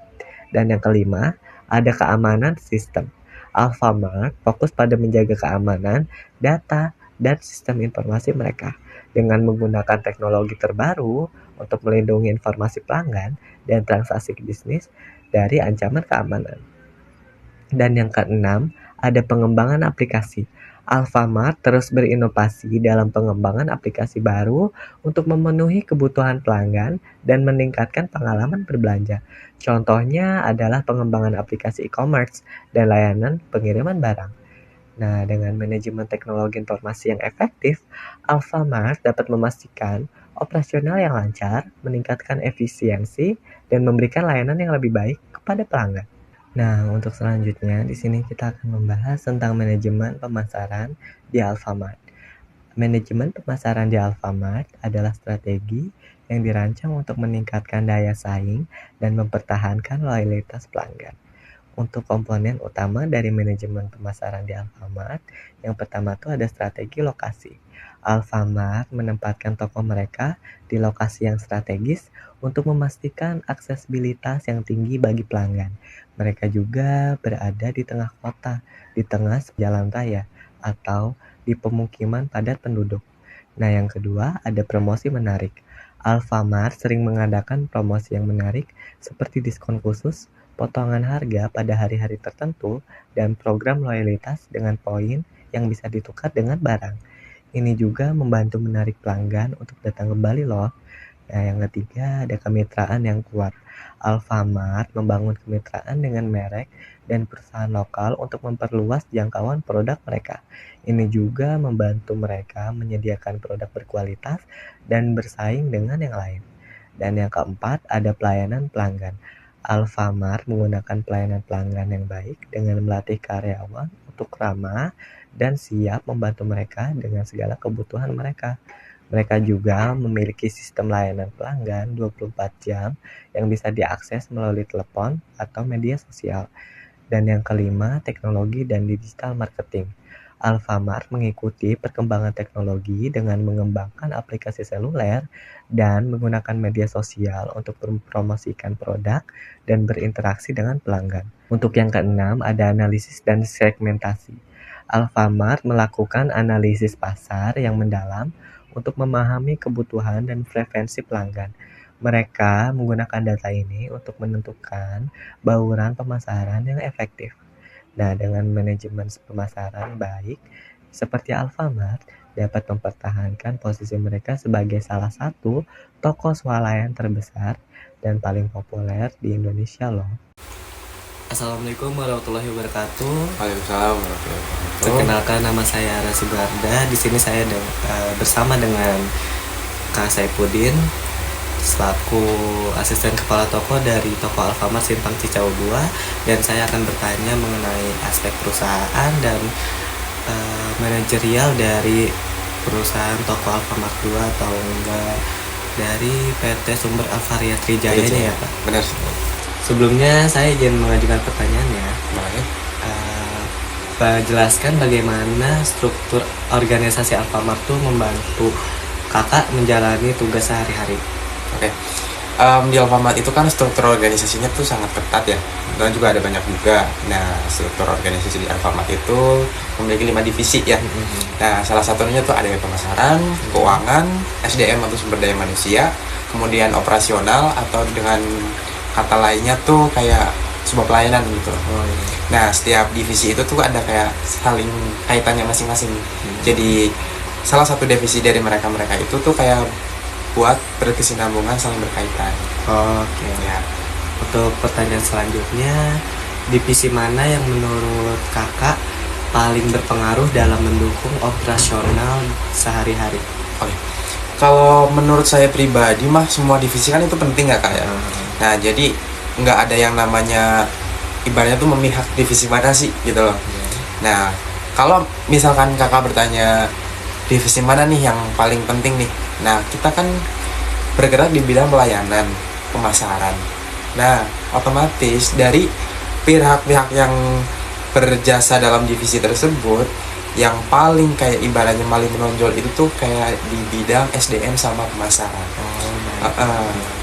Dan yang kelima, ada keamanan sistem. Alfamart fokus pada menjaga keamanan data dan sistem informasi mereka dengan menggunakan teknologi terbaru untuk melindungi informasi pelanggan dan transaksi bisnis dari ancaman keamanan. Dan yang keenam, ada pengembangan aplikasi. Alfamart terus berinovasi dalam pengembangan aplikasi baru untuk memenuhi kebutuhan pelanggan dan meningkatkan pengalaman berbelanja. Contohnya adalah pengembangan aplikasi e-commerce dan layanan pengiriman barang. Nah, dengan manajemen teknologi informasi yang efektif, Alfamart dapat memastikan operasional yang lancar, meningkatkan efisiensi, dan memberikan layanan yang lebih baik kepada pelanggan. Nah, untuk selanjutnya di sini kita akan membahas tentang manajemen pemasaran di Alfamart. Manajemen pemasaran di Alfamart adalah strategi yang dirancang untuk meningkatkan daya saing dan mempertahankan loyalitas pelanggan. Untuk komponen utama dari manajemen pemasaran di Alfamart, yang pertama itu ada strategi lokasi. Alfamart menempatkan toko mereka di lokasi yang strategis untuk memastikan aksesibilitas yang tinggi bagi pelanggan. Mereka juga berada di tengah kota, di tengah jalan raya, atau di pemukiman padat penduduk. Nah, yang kedua ada promosi menarik. Alfamart sering mengadakan promosi yang menarik seperti diskon khusus, potongan harga pada hari-hari tertentu, dan program loyalitas dengan poin yang bisa ditukar dengan barang. Ini juga membantu menarik pelanggan untuk datang kembali loh. Nah, yang ketiga ada kemitraan yang kuat. Alfamart membangun kemitraan dengan merek dan perusahaan lokal untuk memperluas jangkauan produk mereka. Ini juga membantu mereka menyediakan produk berkualitas dan bersaing dengan yang lain. Dan yang keempat ada pelayanan pelanggan. Alfamart menggunakan pelayanan pelanggan yang baik dengan melatih karyawan untuk ramah dan siap membantu mereka dengan segala kebutuhan mereka. Mereka juga memiliki sistem layanan pelanggan 24 jam yang bisa diakses melalui telepon atau media sosial. Dan yang kelima, teknologi dan digital marketing. Alfamart mengikuti perkembangan teknologi dengan mengembangkan aplikasi seluler dan menggunakan media sosial untuk mempromosikan produk dan berinteraksi dengan pelanggan. Untuk yang keenam, ada analisis dan segmentasi. Alfamart melakukan analisis pasar yang mendalam untuk memahami kebutuhan dan preferensi pelanggan. Mereka menggunakan data ini untuk menentukan bauran pemasaran yang efektif. Nah, dengan manajemen pemasaran baik, seperti Alfamart dapat mempertahankan posisi mereka sebagai salah satu toko swalayan terbesar dan paling populer di Indonesia loh. Assalamualaikum warahmatullahi wabarakatuh. Waalaikumsalam warahmatullahi wabarakatuh. Perkenalkan, nama saya Ara Sugarda. Di sini saya bersama dengan Kak Saipudin selaku asisten kepala toko dari toko Alfamart Simpang Cicau 2, dan saya akan bertanya mengenai aspek perusahaan dan manajerial dari perusahaan toko Alfamart 2 atau enggak dari PT Sumber Alvaria Trijayanya ya Pak. Benar. Sebelumnya saya izin mengajukan pertanyaannya. Boleh. Pak jelaskan bagaimana struktur organisasi Alfamart itu membantu kakak menjalani tugas sehari-hari. Oke. Di Alfamart itu kan struktur organisasinya tuh sangat ketat ya, dan juga ada banyak juga. Nah, struktur organisasi di Alfamart itu memiliki 5 divisi ya. Nah, salah satunya tuh ada pemasaran, keuangan, SDM atau sumber daya manusia, kemudian operasional atau dengan kata lainnya tuh kayak sebuah pelayanan gitu. Nah, setiap divisi itu tuh ada kayak saling kaitannya masing-masing. Jadi salah satu divisi dari mereka itu tuh kayak buat berkesinambungan, saling berkaitan. Oke. Ya. Untuk pertanyaan selanjutnya, divisi mana yang menurut kakak paling berpengaruh dalam mendukung operasional sehari-hari? Oke. Kalau menurut saya pribadi mah semua divisi kan itu penting ya Kak ya. Nah jadi nggak ada yang namanya ibaratnya tuh memihak divisi mana sih gitu loh. Nah kalau misalkan kakak bertanya divisi mana nih yang paling penting nih, nah kita kan bergerak di bidang pelayanan pemasaran. Nah otomatis dari pihak-pihak yang berjasa dalam divisi tersebut, yang paling kayak ibaratnya paling menonjol itu tuh kayak di bidang SDM sama pemasaran.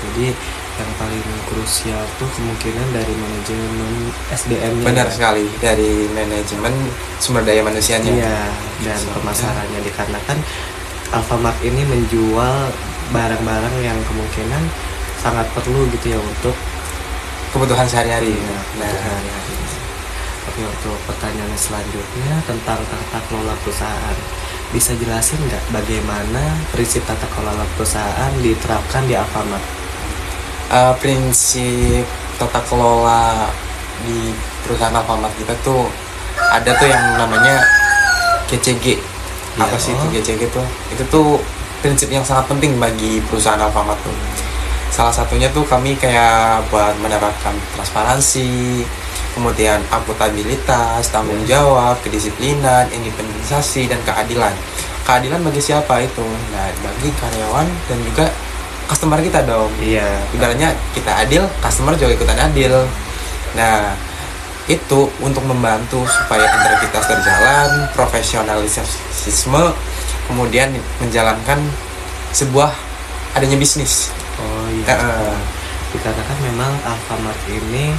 Jadi yang paling krusial tuh kemungkinan dari manajemen SDM-nya. Benar sekali, dari manajemen sumber daya manusianya. Iya, dan pemasarannya, dikarenakan Alfamart ini menjual barang-barang yang kemungkinan sangat perlu gitu ya untuk kebutuhan sehari-hari. Nah, Oke, untuk pertanyaan selanjutnya tentang tata kelola perusahaan, bisa jelasin nggak bagaimana prinsip tata kelola perusahaan diterapkan di Alfamart? Prinsip tata kelola di perusahaan Alfamart kita tuh ada tuh yang namanya GCG. Apa sih itu GCG tuh? Itu tuh prinsip yang sangat penting bagi perusahaan Alfamart tuh. Salah satunya tuh kami kayak buat menerapkan transparansi, kemudian akuntabilitas, tanggung jawab, kedisiplinan, independensi, dan keadilan. Keadilan bagi siapa itu? Nah, bagi karyawan dan juga customer kita dong. Iya. Ibaratnya kita adil, customer juga ikutan adil. Nah, itu untuk membantu supaya integritas terjalan, profesionalisme, kemudian menjalankan sebuah adanya bisnis. Oh iya. Dikatakan memang Alfamart ini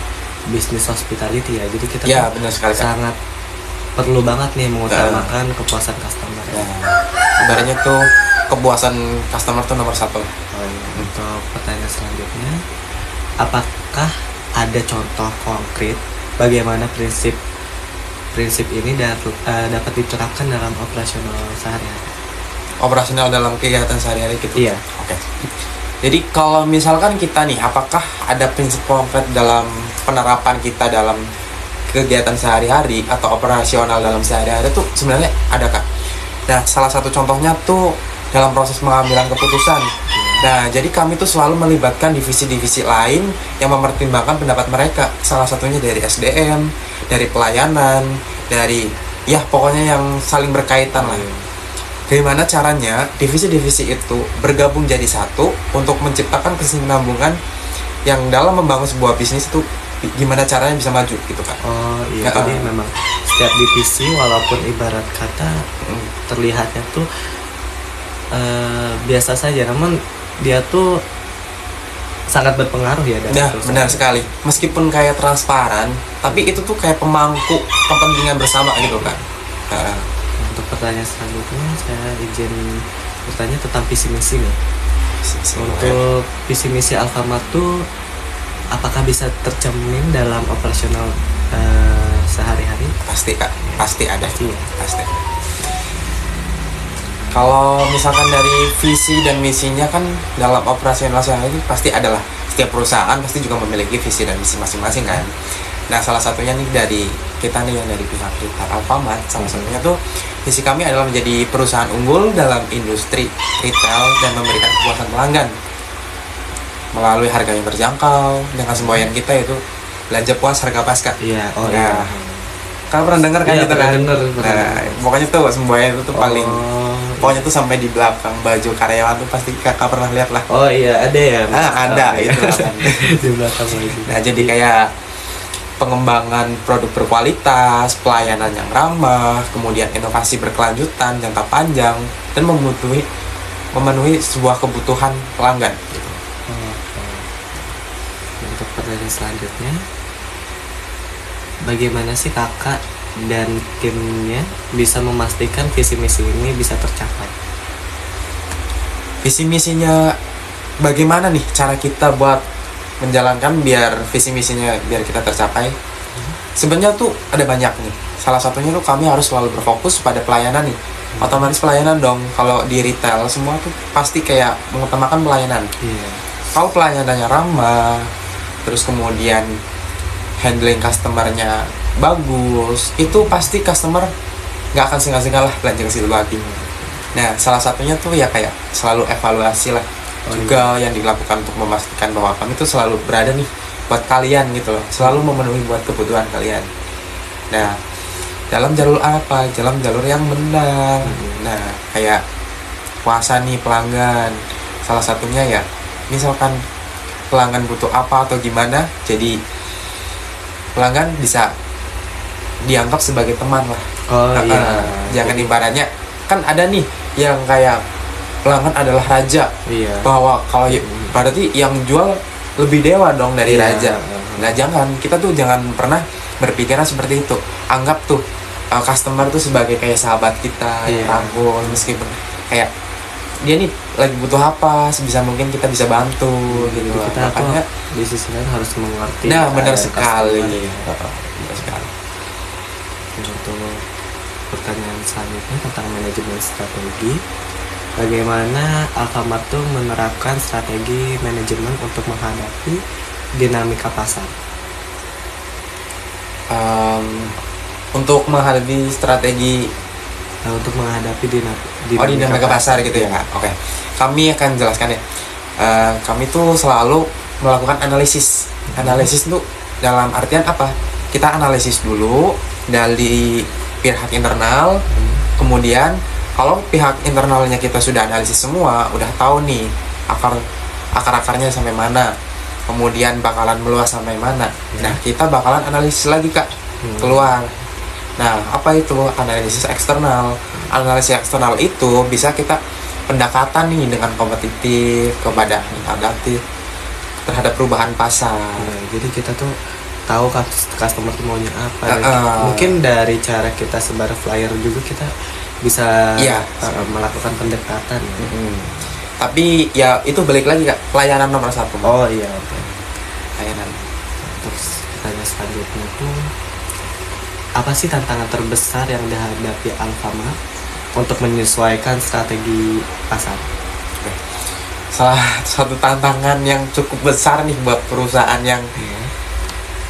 bisnis hospitality ya, jadi kita ya, benar sekali, sangat perlu banget nih mengutamakan kepuasan customer. Ibaratnya tuh kepuasan customer tuh nomor satu. Untuk pertanyaan selanjutnya, apakah ada contoh konkret bagaimana prinsip ini dapat diterapkan dalam operasional sehari-hari? Operasional dalam kegiatan sehari-hari gitu? Iya. Oke. Jadi kalau misalkan kita nih, apakah ada prinsip konkret dalam penerapan kita dalam kegiatan sehari-hari atau operasional dalam sehari-hari itu sebenarnya ada Kak. Nah salah satu contohnya tuh dalam proses pengambilan keputusan. Nah jadi kami tuh selalu melibatkan divisi-divisi lain yang mempertimbangkan pendapat mereka. Salah satunya dari SDM, dari pelayanan, dari ya pokoknya yang saling berkaitan lah. Bagaimana caranya divisi-divisi itu bergabung jadi satu untuk menciptakan kesinambungan yang dalam membangun sebuah bisnis itu gimana caranya bisa maju gitu kan? Oh iya. Jadi memang setiap divisi walaupun ibarat kata terlihatnya tuh biasa saja, namun dia tuh sangat berpengaruh ya dalam perusahaan. Benar sekali. Meskipun kayak transparan, tapi itu tuh kayak pemangku kepentingan bersama gitu kan. Untuk pertanyaan selanjutnya saya izin bertanya tentang visi misi nih. Untuk visi misi Alfamart tuh apakah bisa tercermin dalam operasional sehari-hari? Pasti Kak, pasti ada. Pasti. Kalau misalkan dari visi dan misinya kan dalam operasional sehari-hari pasti adalah setiap perusahaan pasti juga memiliki visi dan misi masing-masing kan. Nah salah satunya nih dari kita nih yang dari pihak Alfamart, salah satunya tuh visi kami adalah menjadi perusahaan unggul dalam industri retail dan memberikan kepuasan pelanggan melalui harga yang terjangkau dengan semboyan kita itu belanja puas harga pas Kak. Iya. Kalian pernah dengar kan itu kan? Nah, pokoknya tuh semboyan itu tuh paling pokoknya tuh sampai di belakang baju karyawan tuh pasti kakak pernah lihat lah. Oh iya ada ya. Ada itu di belakang baju. Nah jadi kayak pengembangan produk berkualitas, pelayanan yang ramah, kemudian inovasi berkelanjutan, jangka panjang, dan memenuhi sebuah kebutuhan pelanggan. Untuk pertanyaan selanjutnya, bagaimana sih kakak dan timnya bisa memastikan visi misi ini bisa tercapai? Visi misinya bagaimana nih cara kita buat menjalankan biar visi misinya biar kita tercapai? Sebenarnya tuh ada banyak nih. Salah satunya tuh kami harus selalu berfokus pada pelayanan nih. Otomatis pelayanan dong. Kalau di retail semua tuh pasti kayak mengutamakan pelayanan. Kalau pelayanannya ramah, terus kemudian handling customernya bagus, itu pasti customer nggak akan sengah-sengah lah belanja ke situ lagi. Nah, salah satunya tuh ya kayak selalu evaluasi lah juga yang dilakukan untuk memastikan bahwa kami tuh selalu berada nih buat kalian gitu loh, selalu memenuhi buat kebutuhan kalian. Nah, dalam jalur apa? Dalam jalur yang benar. Nah, kayak puasa nih pelanggan, salah satunya ya misalkan pelanggan butuh apa atau gimana, jadi pelanggan bisa dianggap sebagai teman lah. Jangan ibaratnya kan ada nih yang kayak pelanggan adalah raja, bahwa kalau berarti yang jual lebih dewa dong dari raja. Nah, jangan, kita tuh jangan pernah berpikiran seperti itu. Anggap tuh customer tuh sebagai kayak sahabat kita yang rangkul, meskipun kayak dia nih lagi butuh apa, sebisa mungkin kita bisa bantu gitu. Kita makanya di sisi lain harus mengerti. Nah, benar sekali. Benar sekali. Untuk pertanyaan selanjutnya tentang manajemen strategi, bagaimana Alfamart tuh menerapkan strategi manajemen untuk menghadapi dinamika pasar? Untuk menghadapi strategi Untuk menghadapi dinamika pasar gitu ya Kak. Oke. Kami akan jelaskan ya. Kami tuh selalu melakukan analisis. Analisis tuh dalam artian apa? Kita analisis dulu dari pihak internal, kemudian kalau pihak internalnya kita sudah analisis semua, udah tahu nih akar-akarnya sampai mana, kemudian bakalan meluas sampai mana. Nah, kita bakalan analisis lagi Kak, keluar. Nah, apa itu analisis eksternal? Analisis eksternal itu bisa kita pendekatan nih dengan kompetitif kepada adaptif terhadap perubahan pasar. Jadi kita tuh tahu customer tuh maunya apa. Mungkin dari cara kita sebar flyer juga kita bisa melakukan pendekatan. Tapi ya itu balik lagi Kak, pelayanan nomor 1. Oh iya, oke. Pelayanan. Terus pertanyaan selanjutnya tuh, apa sih tantangan terbesar yang dihadapi Alfamart untuk menyesuaikan strategi pasar? Salah satu tantangan yang cukup besar nih buat perusahaan yang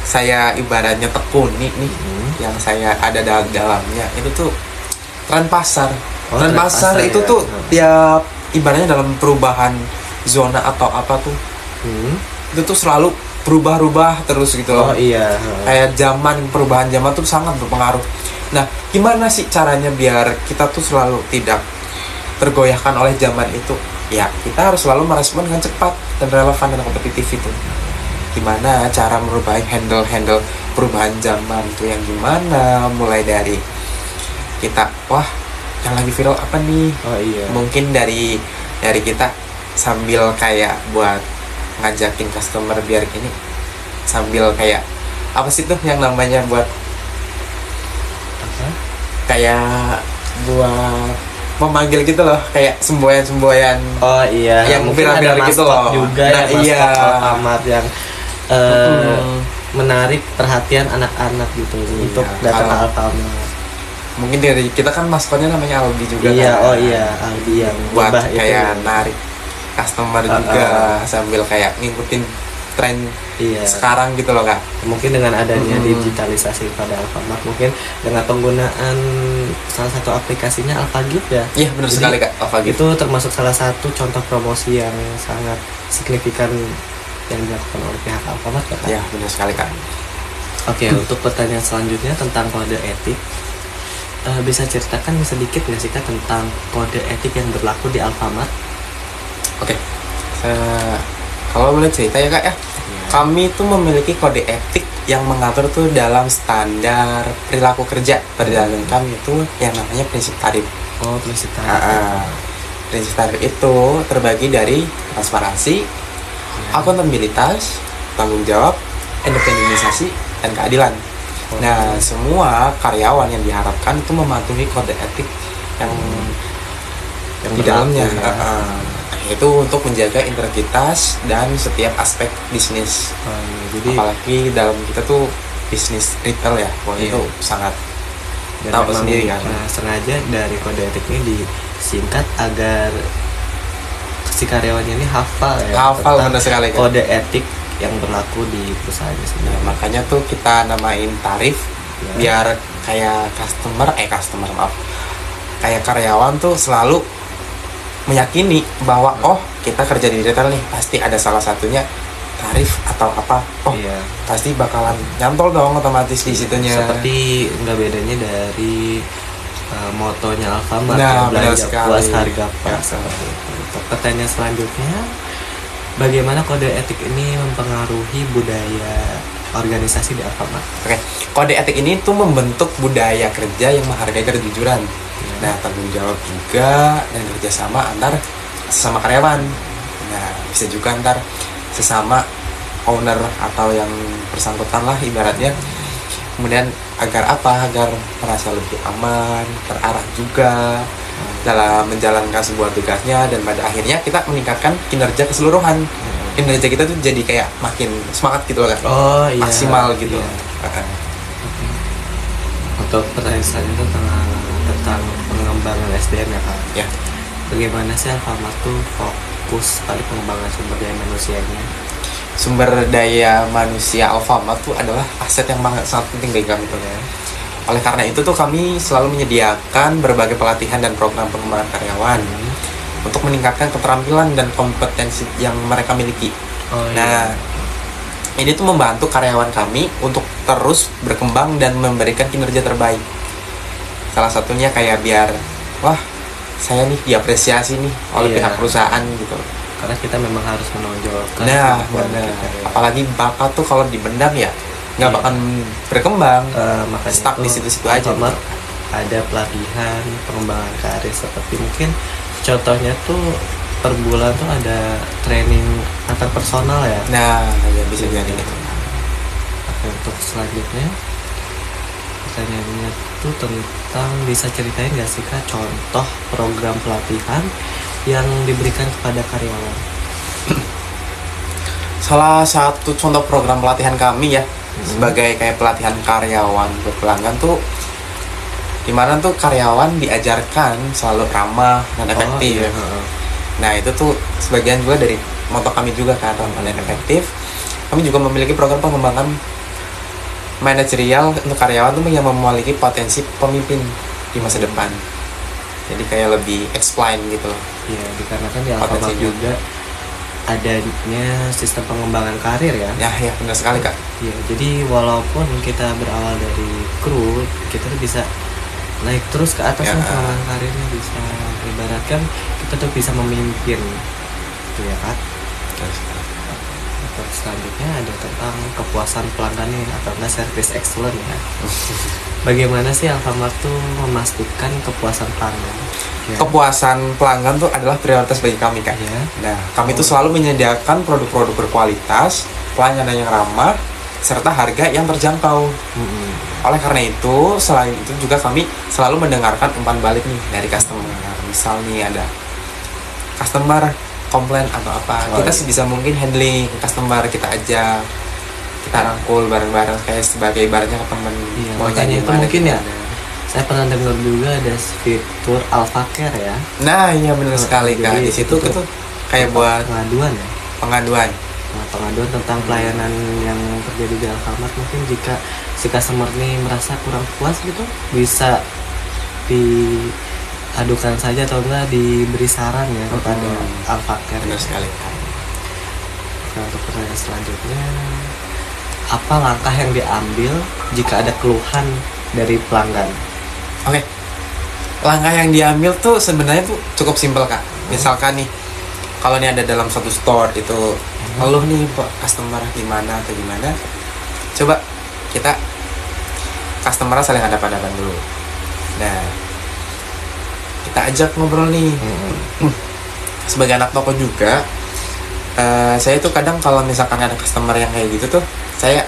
saya ibaratnya tekuni nih, yang saya ada dalamnya, itu tuh tren pasar. Tren pasar itu tuh tiap ibaratnya dalam perubahan zona atau apa tuh, itu tuh selalu berubah-ubah terus gitu loh. Kayak perubahan zaman tuh sangat berpengaruh. Nah, gimana sih caranya biar kita tuh selalu tidak tergoyahkan oleh zaman itu? Ya, kita harus selalu merespon dengan cepat dan relevan dan kompetitif itu. Gimana cara merubah handle perubahan zaman itu yang gimana? Mulai dari kita, wah, yang lagi viral apa nih? Mungkin dari kita sambil kayak buat ngajakin customer biar gini, sambil kayak apa sih tuh yang namanya buat kayak buat memanggil gitu loh, kayak semboyan yang viral gitu loh juga. Nah, Alfamart yang menarik perhatian anak-anak gitu untuk datang ke Alfamart. Mungkin dari kita kan maskotnya namanya Aldi juga Aldi yang buat kayak narik customer juga sambil kayak ngikutin tren sekarang gitu loh Kak. Mungkin dengan adanya digitalisasi pada Alfamart, mungkin dengan penggunaan salah satu aplikasinya AlfaGift ya. Iya, benar sekali Kak, AlfaGift. Itu termasuk salah satu contoh promosi yang sangat signifikan yang dilakukan oleh pihak Alfamart Kak. Iya, benar sekali Kak. Oke, untuk pertanyaan selanjutnya tentang kode etik. Bisa ceritakan sedikit nggak sih Kak tentang kode etik yang berlaku di Alfamart? Oke, kalau boleh cerita ya Kak ya, kami tuh memiliki kode etik yang mengatur tuh dalam standar perilaku kerja. Pada dalam kami itu yang namanya prinsip tarif. Prinsip tarif. Prinsip tarif itu terbagi dari transparansi, akuntabilitas, tanggung jawab, independentisasi, dan keadilan. Nah, semua karyawan yang diharapkan itu mematuhi kode etik yang di dalamnya. Itu untuk menjaga integritas dan setiap aspek bisnis. Jadi apalagi dalam kita tuh bisnis retail ya, itu sangat tahu sendiri kan. Sengaja dari kode etik ini disingkat agar si karyawannya ini hafal benar sekali kan? Kode etik yang berlaku di perusahaan sendiri. Makanya tuh kita namain tarif Ya. biar kayak customer maaf, kayak karyawan tuh selalu meyakini bahwa oh kita kerja di retail nih pasti ada salah satunya tarif atau apa, Iya. pasti bakalan nyantol dong otomatis di situnya. Seperti nggak bedanya dari motonya Alfamart, Nah, benar belanja sekali. puas harga Ya. pas. Seperti itu. Untuk pertanyaan selanjutnya, bagaimana kode etik ini mempengaruhi budaya organisasi di Alfamart? Oke, kode etik ini tuh membentuk budaya kerja yang menghargai kejujuran. Nah, tanggung jawab juga dan kerjasama antar sesama karyawan. Nah, bisa juga antar sesama owner atau yang bersangkutan lah ibaratnya. Kemudian agar apa? Agar merasa lebih aman, terarah juga dalam menjalankan sebuah tugasnya, dan pada akhirnya kita meningkatkan kinerja keseluruhan. Kinerja kita tuh jadi kayak makin semangat gitu kan. Oh iya. Maksimal gitu. Iya. Untuk pertanyaan selanjutnya tentang pengembangan SDM ya Kak. Ya. Bagaimana sih Alfamart tuh fokus pada pengembangan sumber daya manusianya? Sumber daya manusia Alfamart tuh adalah aset yang sangat penting bagi kami tuh. Ya. Oleh karena itu tuh kami selalu menyediakan berbagai pelatihan dan program pengembangan karyawan untuk meningkatkan keterampilan dan kompetensi yang mereka miliki. Oh, Nah, ini tuh membantu karyawan kami untuk terus berkembang dan memberikan kinerja terbaik. Salah satunya kayak biar, wah saya nih diapresiasi nih oleh Iya. pihak perusahaan gitu. karena kita memang harus menonjolkan Nah, kemampuan benar. kita, ya. Apalagi bakat tuh kalau dibendam ya nggak Iya. bakal berkembang. Makanya Stuck itu di situ-situ aja Alfamart gitu. ada pelatihan pengembangan karir, seperti mungkin contohnya tuh per bulan tuh ada training antar personal ya. Nah, ya bisa jadi gitu. Oke, untuk selanjutnya pertanyaannya tuh tentang, bisa ceritain nggak sih Kak contoh program pelatihan yang diberikan kepada karyawan? Salah satu contoh program pelatihan kami ya sebagai kayak pelatihan karyawan buat pelanggan tuh, dimana tuh karyawan diajarkan selalu ramah dan efektif. iya, heeh. Nah itu tuh sebagian juga dari moto kami juga kan, ramah dan efektif. Kami juga memiliki program pengembangan manajerial untuk karyawan tuh yang memiliki potensi pemimpin di masa depan. Jadi kayak lebih explain gitu. Iya, dikarenakan di Alfamart Potensinya. juga adanya sistem pengembangan karir ya. Ya benar sekali Kak. Iya, jadi walaupun kita berawal dari kru, kita tuh bisa naik terus ke atas Ya. nih, pengembangan karirnya bisa, ibaratkan kita tuh bisa memimpin, gitu ya Kak. Untuk selanjutnya ada tentang kepuasan pelanggan nih, atau enggak service excellent ya. Bagaimana sih Alfamart tuh memastikan kepuasan pelanggan? Ya. Kepuasan pelanggan tuh adalah prioritas bagi kami Kak. Ya. Nah, kami tuh selalu menyediakan produk-produk berkualitas, pelayanan yang ramah, serta harga yang terjangkau. Mm-mm. Oleh karena itu, selain itu juga kami selalu mendengarkan umpan balik nih dari customer. Misal nih ada customer komplain atau apa, Oh, kita iya. sebisa mungkin handling customer, kita ajak, kita rangkul bareng-bareng kayak sebagai ibaratnya ke temen. Iya, Maunya makanya itu gimana, mungkin ya. gimana. Saya pernah dengar juga ada fitur Alpha Care ya. Nah, iya benar sekali Kak. Jadi Di situ itu itu kayak buat pengaduan ya. pengaduan. Nah, pengaduan tentang pelayanan yang terjadi di Alfamart, mungkin jika si customer nih merasa kurang puas gitu, bisa diadukan saja atau enggak diberi saran ya kepada Alpha Care. Benar sekali Kak. Nah, untuk pertanyaan selanjutnya, apa langkah yang diambil jika ada keluhan dari pelanggan? Oke. Langkah yang diambil tuh sebenarnya tuh cukup simpel Kak. Misalkan nih, kalau ini ada dalam satu store itu ngeluh nih Pak customer gimana atau gimana, coba kita customer saling hadapan-hadapan dulu. Nah, kita ajak ngobrol nih. Sebagai anak toko juga, saya tuh kadang kalau misalkan ada customer yang kayak gitu tuh, saya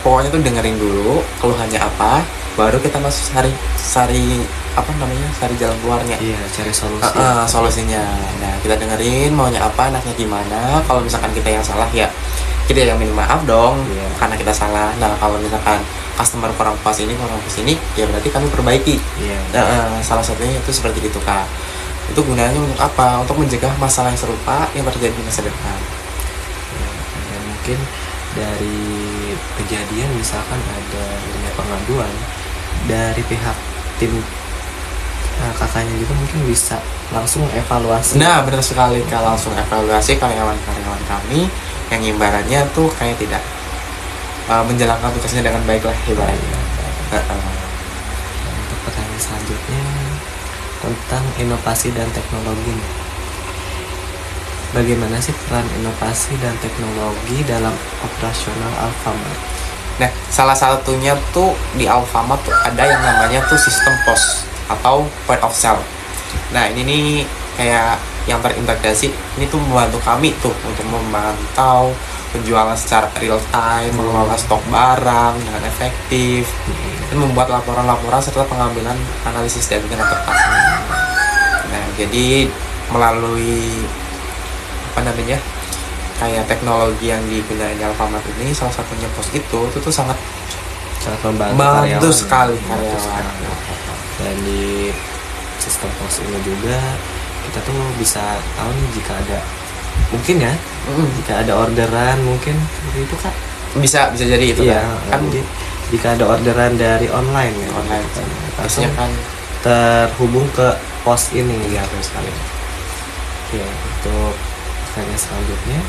pokoknya tuh dengerin dulu keluhannya apa, baru kita masuk cari apa namanya, cari jalan keluarnya. Iya, cari solusi. Solusinya. Nah, kita dengerin maunya apa, anaknya gimana. Kalau misalkan kita yang salah ya kita yang minta maaf dong, Iya. karena kita salah. Nah, kalau misalkan customer kurang pas ini ya berarti kami perbaiki. Iya. Salah satunya itu seperti itu Kak. Itu gunanya untuk apa? Untuk mencegah masalah yang serupa yang terjadi di masa depan. Ya, dan mungkin dari kejadian misalkan ada pengaduan dari pihak tim kakaknya juga mungkin bisa langsung evaluasi. Nah, benar sekali, kalau langsung evaluasi karyawan-karyawan kami yang ibaratnya tuh kayak tidak menjalankan tugasnya dengan baik lah ibaratnya. Untuk pertanyaan selanjutnya tentang inovasi dan teknologi. Bagaimana sih peran inovasi dan teknologi dalam operasional Alfamart? Nah, salah satunya tuh di Alfamart tuh ada yang namanya tuh sistem POS atau point of sale. Nah, ini nih kayak yang terintegrasi, ini tuh membantu kami tuh untuk memantau penjualan secara real time, mengelola stok barang dengan efektif, dan membuat laporan-laporan serta pengambilan analisis data dengan tepat. Nah, jadi melalui kayak teknologi yang digunakan di Alfamart ini, salah satunya POS itu tuh sangat membantu sekali karyawan. Dan di sistem POS ini juga kita tuh bisa tahu nih jika ada jika ada orderan mungkin itu kan bisa jadi itu kan jika ada orderan dari online biasanya kan terhubung ke pos ini ya, betul sekali. Oke, untuk pertanyaan selanjutnya,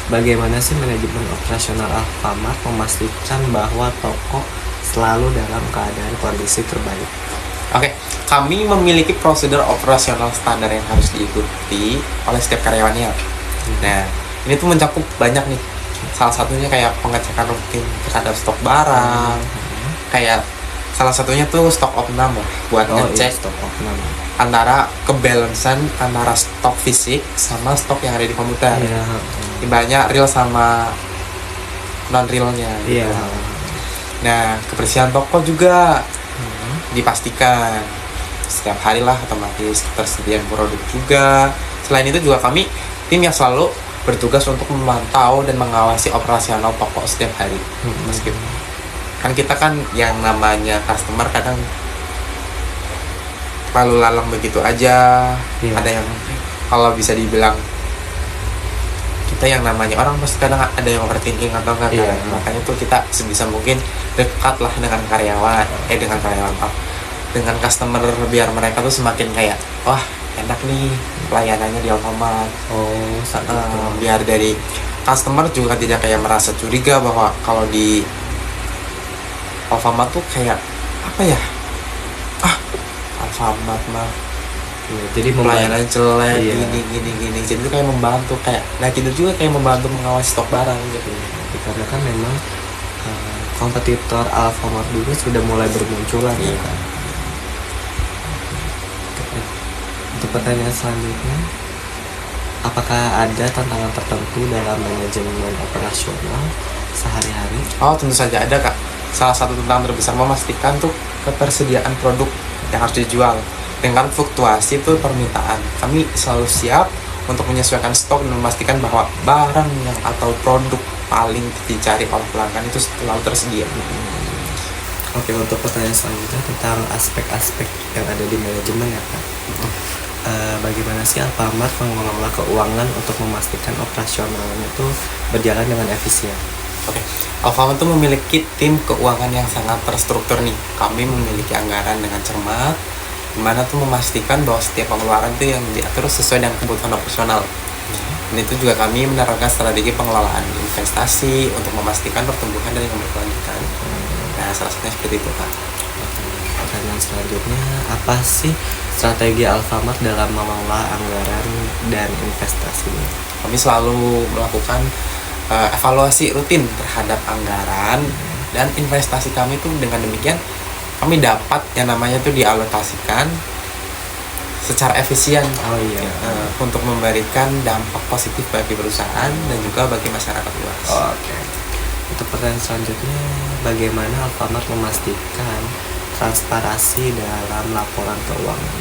bagaimana sih manajemen operasional Alfamart memastikan bahwa toko selalu dalam keadaan kondisi terbaik? Oke, kami memiliki prosedur operasional standar yang harus diikuti oleh setiap karyawannya. Nah, ini tuh mencakup banyak nih. Salah satunya kayak pengecekan rutin terhadap stok barang, kayak salah satunya tuh stok opnam lah, buat ngecek stok opnam antara kebalancean antara stok fisik sama stok yang ada di komputer. Ibaratnya real sama non realnya. Nah, kebersihan toko juga dipastikan setiap hari lah, otomatis ketersediaan produk juga. Selain itu juga kami tim yang selalu bertugas untuk memantau dan mengawasi operasional toko setiap hari. Meskipun kan kita kan yang namanya customer kadang lalu lalang begitu aja. Ada yang kalau bisa dibilang kita yang namanya orang pasti kadang ada yang overthinking atau enggak kan. Makanya tuh kita sebisa mungkin dekat lah dengan dengan customer, biar mereka tuh semakin kayak wah enak nih pelayanannya di Alfamart. Biar dari customer juga tidak kayak merasa curiga bahwa kalau di Alfamart tuh kayak apa ya, Alfamart mah jadi pelayanan jelek gini jadi itu kayak membantu kayak kita juga kayak membantu mengawasi stok barang gitu. Karena kan memang kompetitor Alfamart juga sudah mulai bermunculan kan. Untuk pertanyaan selanjutnya, apakah ada tantangan tertentu dalam manajemen operasional sehari-hari? Tentu saja ada, Kak. Salah satu tantangan terbesar memastikan tuh ketersediaan produk yang harus dijual dengan fluktuasi tuh permintaan. Kami selalu siap untuk menyesuaikan stok dan memastikan bahwa barang yang atau produk paling dicari oleh pelanggan itu selalu tersedia. Oke, untuk pertanyaan selanjutnya tentang aspek-aspek yang ada di manajemen ya Pak. Bagaimana sih Alfamart mengelola keuangan untuk memastikan operasionalnya itu berjalan dengan efisien? Oke, Alfamart itu memiliki tim keuangan yang sangat terstruktur nih. Kami memiliki anggaran dengan cermat, dimana tuh memastikan bahwa setiap pengeluaran itu yang diatur sesuai dengan kebutuhan operasional. Dan itu juga kami menerapkan strategi pengelolaan investasi untuk memastikan pertumbuhan dan keberkelanjutan. Nah, salah satunya seperti itu, Pak. Pertanyaan selanjutnya, apa sih strategi Alfamart dalam mengelola anggaran dan investasinya? Kami selalu melakukan evaluasi rutin terhadap anggaran dan investasi kami tuh, dengan demikian kami dapat yang namanya tuh dialokasikan secara efisien untuk memberikan dampak positif bagi perusahaan dan juga bagi masyarakat luas. Untuk pertanyaan selanjutnya, bagaimana Alfamart memastikan transparansi dalam laporan keuangan?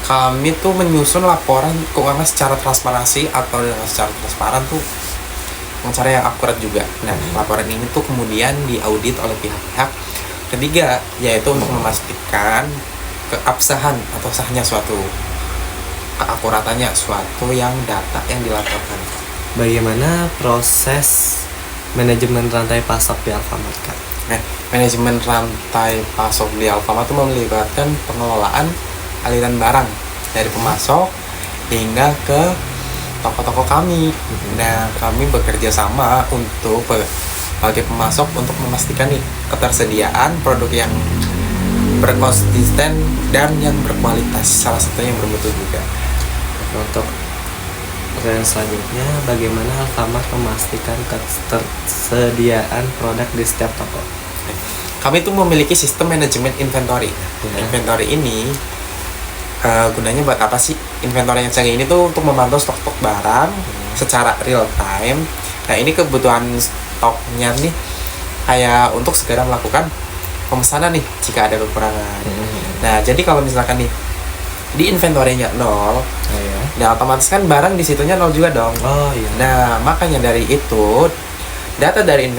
Kami tuh menyusun laporan keuangan secara transparansi atau dengan secara transparan tuh dengan cara yang akurat juga. Nah, laporan ini tuh kemudian diaudit oleh pihak-pihak ketiga, yaitu untuk memastikan keabsahan atau sahnya suatu, keakuratannya suatu yang data yang dilaporkan. Bagaimana proses manajemen rantai pasok di Alfamart, Kak? Manajemen rantai pasok di Alfamart itu melibatkan pengelolaan aliran barang dari pemasok hingga ke toko-toko kami. Nah, kami bekerja sama untuk sebagai pemasok untuk memastikan nih ketersediaan produk yang berkonsisten dan yang berkualitas, salah satunya yang bermutu juga. Untuk pertanyaan selanjutnya, bagaimana Alfamart memastikan ketersediaan produk di setiap toko? Kami tuh memiliki sistem manajemen inventory. Inventory ini gunanya buat apa sih? Inventory yang canggih ini tuh untuk memantau stok-stok barang secara real time. Nah, ini kebutuhan stoknya nih kayak untuk segera melakukan pemesanan nih jika ada kekurangan. Nah, jadi kalau misalkan nih di inventory-nya 0, nah otomatis kan barang di situnya 0 juga dong. Nah, makanya dari itu data dari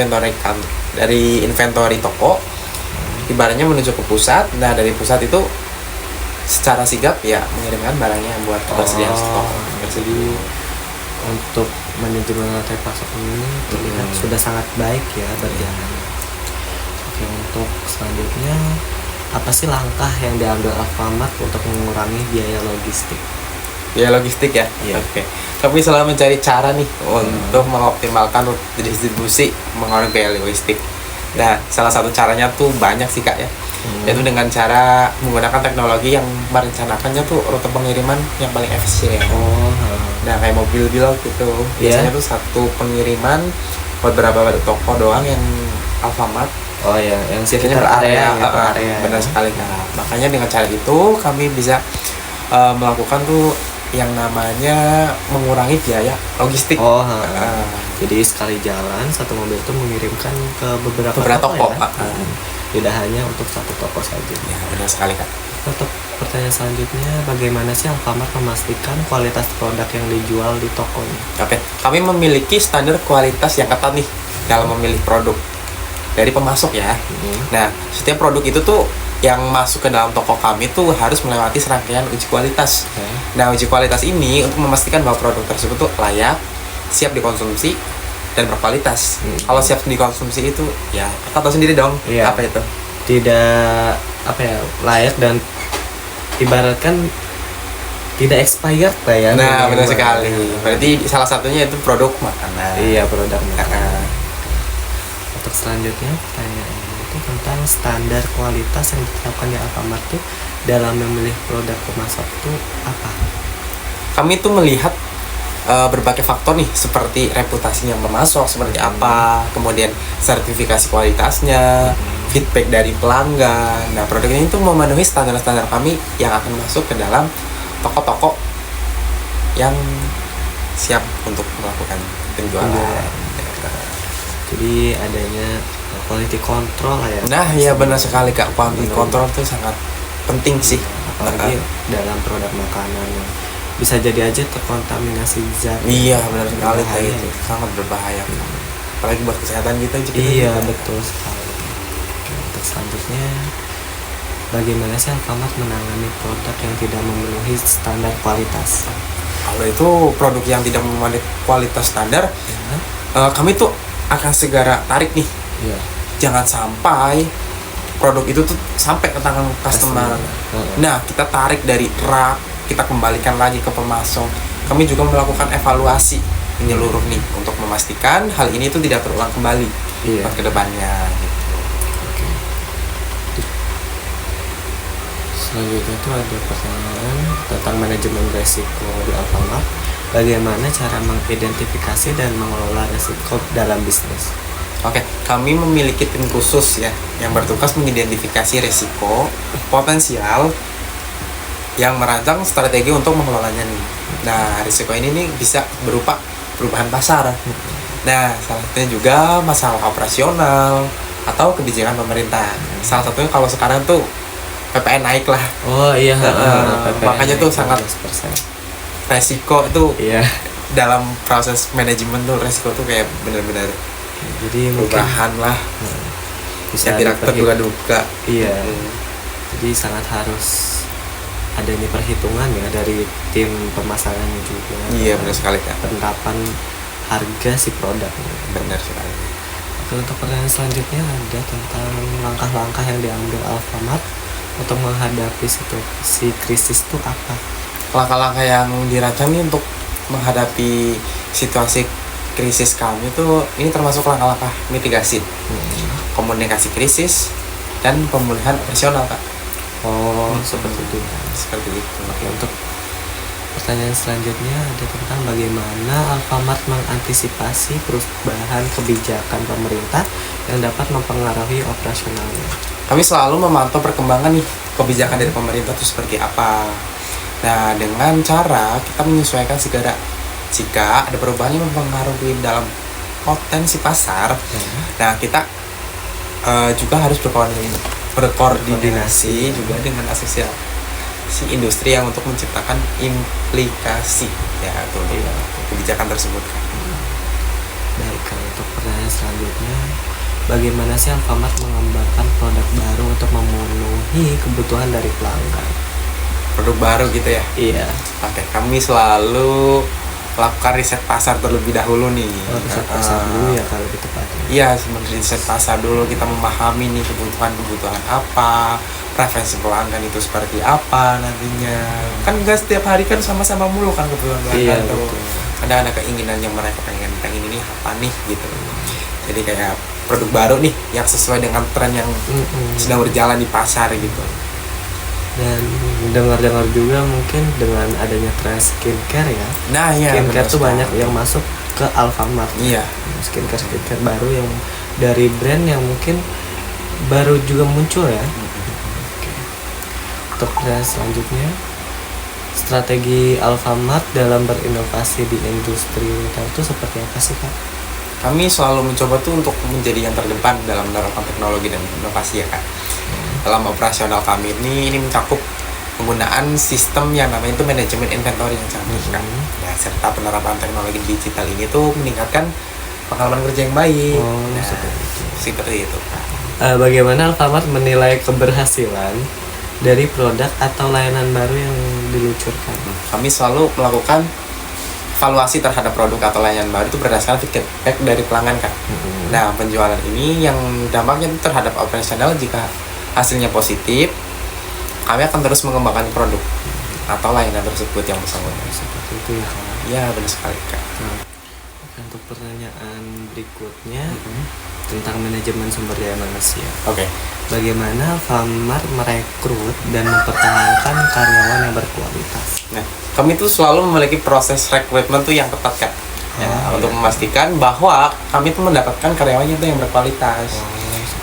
inventory toko ibaratnya menuju ke pusat. Nah, dari pusat itu secara sigap ya mengirimkan barangnya buat ketersediaan stok. Jadi untuk manajemen rantai pasok ini terlihat sudah sangat baik ya berjalan. Oke, untuk selanjutnya apa sih langkah yang diambil Alfamart untuk mengurangi biaya logistik? Biaya logistik ya? Iya. Oke. Kami selalu mencari cara nih untuk mengoptimalkan distribusi mengurangi biaya logistik. Nah, salah satu caranya tuh banyak sih, Kak ya. Yaitu dengan cara menggunakan teknologi yang merencanakannya tuh rute pengiriman yang paling efisien. Nah, kayak mobil gitu. Biasanya tuh satu pengiriman buat beberapa toko doang yang Alfamart. Yang sekitar area. Benar sekali, Kak. Makanya dengan cara itu kami bisa melakukan tuh yang namanya mengurangi biaya logistik. Jadi sekali jalan satu mobil itu mengirimkan ke beberapa toko. Ya? Tidak hanya untuk satu toko saja. Ya, benar sekali, Kak. Untuk pertanyaan selanjutnya, bagaimana sih Alfamart memastikan kualitas produk yang dijual di tokonya? Oke, kami memiliki standar kualitas yang ketat nih dalam memilih produk dari pemasok ya. Nah, setiap produk itu tuh yang masuk ke dalam toko kami tuh harus melewati serangkaian uji kualitas. Nah, uji kualitas ini untuk memastikan bahwa produk tersebut tuh layak, siap dikonsumsi, dan berkualitas. Kalau siap dikonsumsi itu ya kita tahu sendiri dong apa itu. Tidak layak dan ibaratkan tidak expired lah ya. Nah, benar sekali. Berarti salah satunya itu produk makanan. Iya, produk makanan. Untuk selanjutnya pertanyaan itu tentang standar kualitas yang diterapkan di Alfamart tuh dalam memilih produk pemasok itu apa? Kami tuh melihat berbagai faktor nih seperti reputasinya pemasok seperti apa, kemudian sertifikasi kualitasnya, feedback dari pelanggan. Nah, produk ini tuh memenuhi standar-standar kami yang akan masuk ke dalam toko-toko yang siap untuk melakukan penjualan. Jadi adanya quality control ya. Nah, iya benar sekali, Kak. Quality control itu sangat penting sih, apalagi dalam produk makanan yang bisa jadi aja terkontaminasi zat. Iya, benar sekali, kayak itu sangat berbahaya. Apalagi buat kesehatan kita juga. Iya, betul sekali. Untuk selanjutnya, bagaimana sih Alfamart menangani produk yang tidak memenuhi standar kualitas? Kalau itu produk yang tidak memenuhi kualitas standar, kami tuh akan segera tarik nih. Jangan sampai produk itu tuh sampai ke tangan customer. Nah, kita tarik dari rak, kita kembalikan lagi ke pemasok. Kami juga melakukan evaluasi menyeluruh nih untuk memastikan hal ini tuh tidak terulang kembali buat kedepannya gitu. Selanjutnya itu ada pertanyaan tentang manajemen resiko di Alfamart. Bagaimana cara mengidentifikasi dan mengelola resiko dalam bisnis? Oke, kami memiliki tim khusus ya yang bertugas mengidentifikasi resiko potensial yang merancang strategi untuk mengelolanya nih. Nah, risiko ini nih bisa berupa perubahan pasar. Nah, salah satunya juga masalah operasional atau kebijakan pemerintah. Salah satunya kalau sekarang tuh PPN naik lah. Makanya tuh sangat resiko itu dalam proses manajemen tuh resiko tuh kayak benar-benar jadi perubahan lah. Bisa tidak terduga-duga. Jadi sangat harus adanya perhitungan ya dari tim pemasaran juga. Iya, benar sekali, Kak. Penerapan harga si produk. Benar sekali. Untuk pertanyaan selanjutnya ada tentang langkah-langkah yang diambil Alfamart untuk menghadapi situasi krisis itu apa? Langkah-langkah yang dirancang nih untuk menghadapi situasi krisis kami tuh ini termasuk langkah-langkah mitigasi, komunikasi krisis, dan pemulihan operasional, Kak. Seperti itu. Seperti itu. Oke, untuk pertanyaan selanjutnya ada tentang bagaimana Alfamart mengantisipasi perubahan kebijakan pemerintah yang dapat mempengaruhi operasionalnya. Kami selalu memantau perkembangan nih kebijakan dari pemerintah itu seperti apa. Nah, dengan cara kita menyesuaikan segera jika ada perubahan yang mempengaruhi dalam potensi pasar. Nah, kita juga harus berkoordinasi juga dengan asosiasi industri yang untuk menciptakan implikasi ya tuh kebijakan tersebut. Baik, kalau untuk pertanyaan selanjutnya, bagaimana sih Alfamart mengembangkan produk baru untuk memenuhi kebutuhan dari pelanggan? Produk baru gitu ya? Iya. Oke, kami selalu melakukan riset pasar terlebih dahulu nih. Riset pasar dulu ya kalau tepatnya. Iya, sebenarnya riset pasar dulu, kita memahami nih kebutuhan apa, preferensi pelanggan itu seperti apa nantinya. Kan nggak setiap hari kan sama-sama mulu kan kebutuhan pelanggan tuh. Ada keinginan yang mereka pengen ini apa nih gitu. Jadi kayak produk baru nih yang sesuai dengan tren yang sedang berjalan di pasar gitu. Dan dengar-dengar juga mungkin dengan adanya tren skincare ya. Nah ya, skincare tuh banyak yang masuk ke Alfamart. Iya. Skincare baru yang dari brand yang mungkin baru juga muncul ya. Oke. Untuk brand selanjutnya, strategi Alfamart dalam berinovasi di industri retail itu seperti apa sih, Kak? Kami selalu mencoba tuh untuk menjadi yang terdepan dalam menerapkan teknologi dan inovasi ya, Kak. Dalam operasional kami ini mencakup penggunaan sistem yang namanya itu manajemen inventory yang canggih kan. Ya, serta penerapan teknologi digital ini tuh meningkatkan pengalaman kerja yang baik. Seperti itu. Bagaimana Alfamart menilai keberhasilan dari produk atau layanan baru yang diluncurkan? Kami selalu melakukan evaluasi terhadap produk atau layanan baru itu berdasarkan feedback dari pelanggan kan. Nah, penjualan ini yang dampaknya itu terhadap operasional jika hasilnya positif, kami akan terus mengembangkan produk atau layanan tersebut yang bersangkutan. Seperti itu ya, Kak. Ya, benar sekali, Kak. Untuk pertanyaan berikutnya tentang manajemen sumber daya manusia. Oke. Bagaimana Alfamart merekrut dan mempertahankan karyawan yang berkualitas? Nah, kami tuh selalu memiliki proses rekrutmen tuh yang ketat, Kak. Untuk memastikan bahwa kami tuh mendapatkan karyawannya tuh yang berkualitas.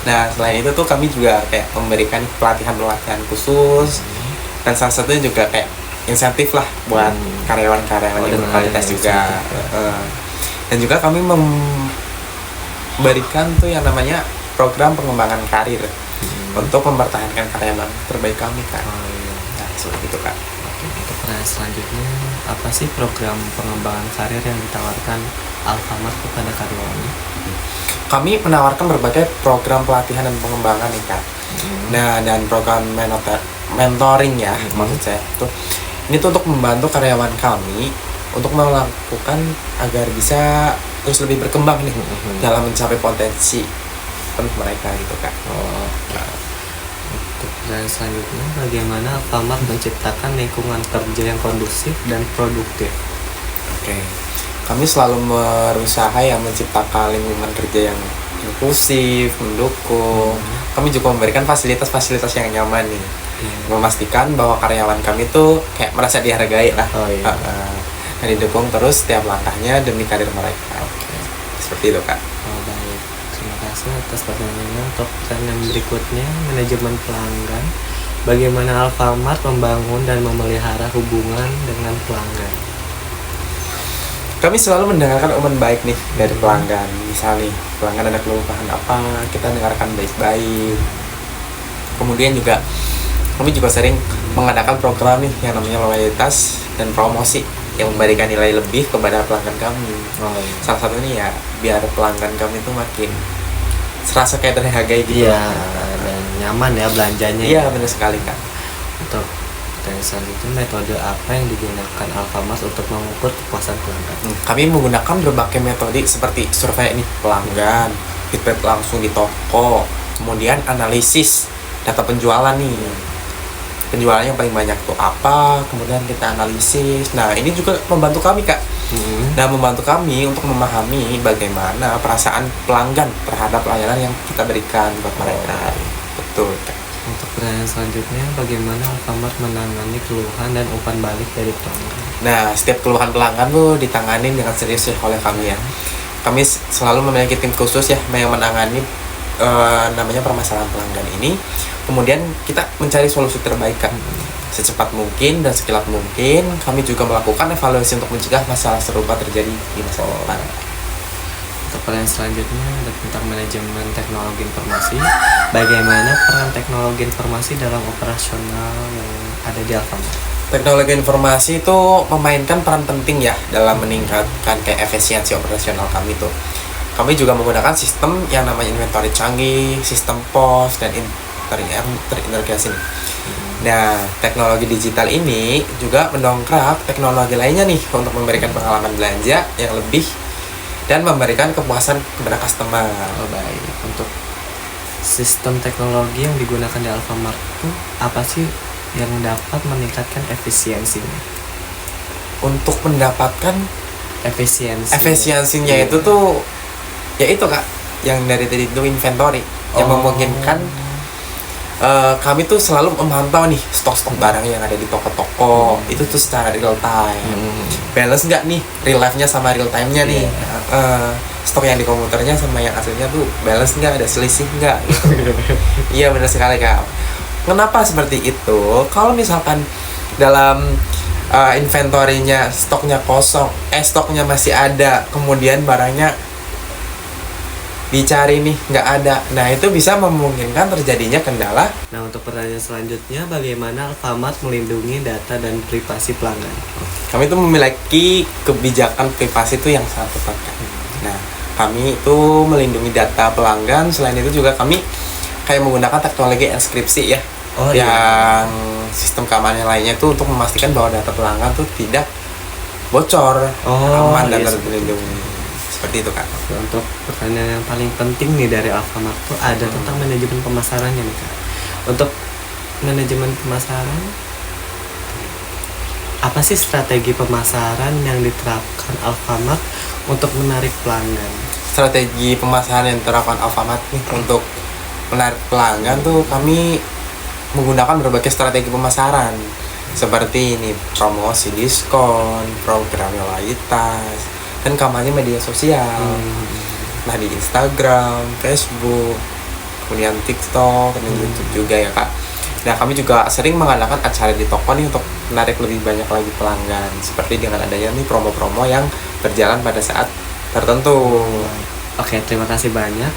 Nah, selain itu tuh kami juga kayak memberikan pelatihan khusus dan salah satunya juga kayak insentif lah buat karyawan-karyawan yang berkualitas juga. Dan juga kami memberikan tuh yang namanya program pengembangan karir untuk mempertahankan karyawan terbaik kami, Kak. Nah, seperti itu, Kak. Oke, untuk pertanyaan selanjutnya, apa sih program pengembangan karir yang ditawarkan Alfamart kepada karyawannya? Kami menawarkan berbagai program pelatihan dan pengembangan nih, Kak. Nah, dan program mentoring ya, maksud saya tuh ini tuh untuk membantu karyawan kami untuk melakukan agar bisa terus lebih berkembang nih dalam mencapai potensi penuh mereka gitu, Kak. Untuk pertanyaan selanjutnya, bagaimana Alfamart menciptakan lingkungan kerja yang kondusif dan produktif? Oke. Kami selalu berusaha yang menciptakan lingkungan kerja yang inklusif, mendukung. Kami juga memberikan fasilitas-fasilitas yang nyaman nih. Memastikan bahwa karyawan kami tuh kayak merasa dihargai lah. Dan didukung terus setiap langkahnya demi karir mereka. Seperti itu, Kak. Baik, terima kasih atas pertanyaannya. Untuk pertanyaan berikutnya, manajemen pelanggan. Bagaimana Alfamart membangun dan memelihara hubungan dengan pelanggan? Kami selalu mendengarkan omongan baik nih dari pelanggan. Misalnya pelanggan ada keluhan apa, kita dengarkan baik-baik. Kemudian juga kami juga sering mengadakan program nih yang namanya loyalitas dan promosi yang memberikan nilai lebih kepada pelanggan kami. Salah satunya ya biar pelanggan kami itu makin serasa kayak terhargai gitu. Iya, dan nyaman ya belanjanya. Iya, benar sekali, Kak. Untuk pertanyaan selanjutnya, metode apa yang digunakan Alfamart untuk mengukur kepuasan pelanggan? Kami menggunakan berbagai metode seperti survei nih pelanggan, feedback langsung di toko, kemudian analisis data penjualan nih, penjualannya yang paling banyak tuh apa, kemudian kita analisis. Nah ini juga membantu kami Kak, nah membantu kami untuk memahami bagaimana perasaan pelanggan terhadap layanan yang kita berikan buat mereka. Betul Kak. Untuk pertanyaan selanjutnya, bagaimana Alfamart menangani keluhan dan umpan balik dari pelanggan? Nah, setiap keluhan pelanggan tuh ditangani dengan serius ya oleh kami ya. Kami selalu memiliki tim khusus ya yang menangani namanya permasalahan pelanggan ini. Kemudian kita mencari solusi terbaik kan. Secepat mungkin dan sekilat mungkin. Kami juga melakukan evaluasi untuk mencegah masalah serupa terjadi di masa depan. Untuk pertanyaan selanjutnya ada tentang manajemen teknologi informasi. Bagaimana peran teknologi informasi dalam operasional yang ada di Alfamart? Teknologi informasi itu memainkan peran penting ya dalam meningkatkan kayak efisiensi operasional kami tuh. Kami juga menggunakan sistem yang namanya inventory canggih, sistem POS dan terintegrasi. Nah, teknologi digital ini juga mendongkrak teknologi lainnya nih untuk memberikan pengalaman belanja yang lebih dan memberikan kepuasan kepada customer. Oh, baik. Untuk sistem teknologi yang digunakan di Alfamart itu apa sih yang dapat meningkatkan efisiensinya? Untuk mendapatkan efisiensinya itu tuh ya itu Kak, yang dari tadi itu inventory yang memungkinkan kami tuh selalu memantau nih stok-stok barang yang ada di toko-toko itu tuh secara real time. Balance nggak nih real life-nya sama real time-nya nih. Stok yang di komputernya sama yang aslinya tuh balance nggak, ada selisih nggak gitu. Iya benar sekali Kak. Kenapa seperti itu? Kalau misalkan dalam inventory-nya stoknya kosong, stoknya masih ada, kemudian barangnya dicari nih nggak ada, nah itu bisa memungkinkan terjadinya kendala. Nah, untuk pertanyaan selanjutnya, bagaimana Alfamart melindungi data dan privasi pelanggan? Kami itu memiliki kebijakan privasi itu yang sangat ketat kan. Nah, kami itu melindungi data pelanggan. Selain itu juga kami kayak menggunakan teknologi enkripsi ya, yang sistem keamanan lainnya itu untuk memastikan bahwa data pelanggan tuh tidak bocor, aman dan terlindungi. Seperti itu Kak. Untuk pertanyaan yang paling penting nih dari Alfamart tuh ada tentang manajemen pemasarannya nih Kak. Untuk manajemen pemasaran, apa sih strategi pemasaran yang diterapkan Alfamart untuk menarik pelanggan? Strategi pemasaran yang diterapkan Alfamart nih untuk menarik pelanggan tuh kami menggunakan berbagai strategi pemasaran seperti ini, promosi diskon, program loyalitas, dan kampanye media sosial. Nah di Instagram, Facebook, kemudian TikTok, dan YouTube juga ya Kak. Nah kami juga sering mengadakan acara di toko nih untuk menarik lebih banyak lagi pelanggan, seperti dengan adanya nih promo-promo yang berjalan pada saat tertentu. Oke, terima kasih banyak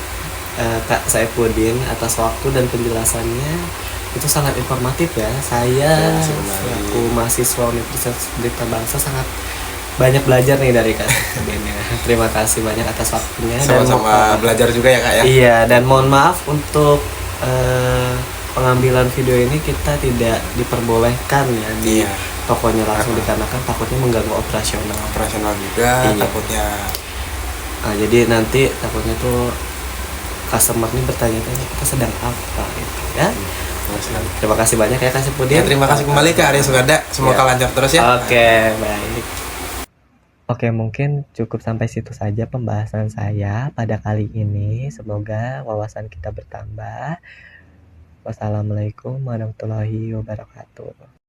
Kak Saifuddin atas waktu dan penjelasannya. Itu sangat informatif ya. Saya selaku mahasiswa Universitas Berita Bangsa sangat banyak belajar nih dari Kak Saifuddin ya. Terima kasih banyak atas waktunya. Sama-sama belajar juga ya Kak ya. Iya, dan mohon maaf untuk pengambilan video ini kita tidak diperbolehkan ya di tokonya langsung dikarenakan takutnya mengganggu operasional juga. Takutnya jadi nanti takutnya tuh customer ini bertanya-tanya kita sedang apa gitu ya. Terima kasih banyak ya Kak Saifuddin. Terima kasih kembali Kak Arya Suganda. Semoga lancar terus ya. Oke, baik. Oke, mungkin cukup sampai situ saja pembahasan saya pada kali ini. Semoga wawasan kita bertambah. Wassalamualaikum warahmatullahi wabarakatuh.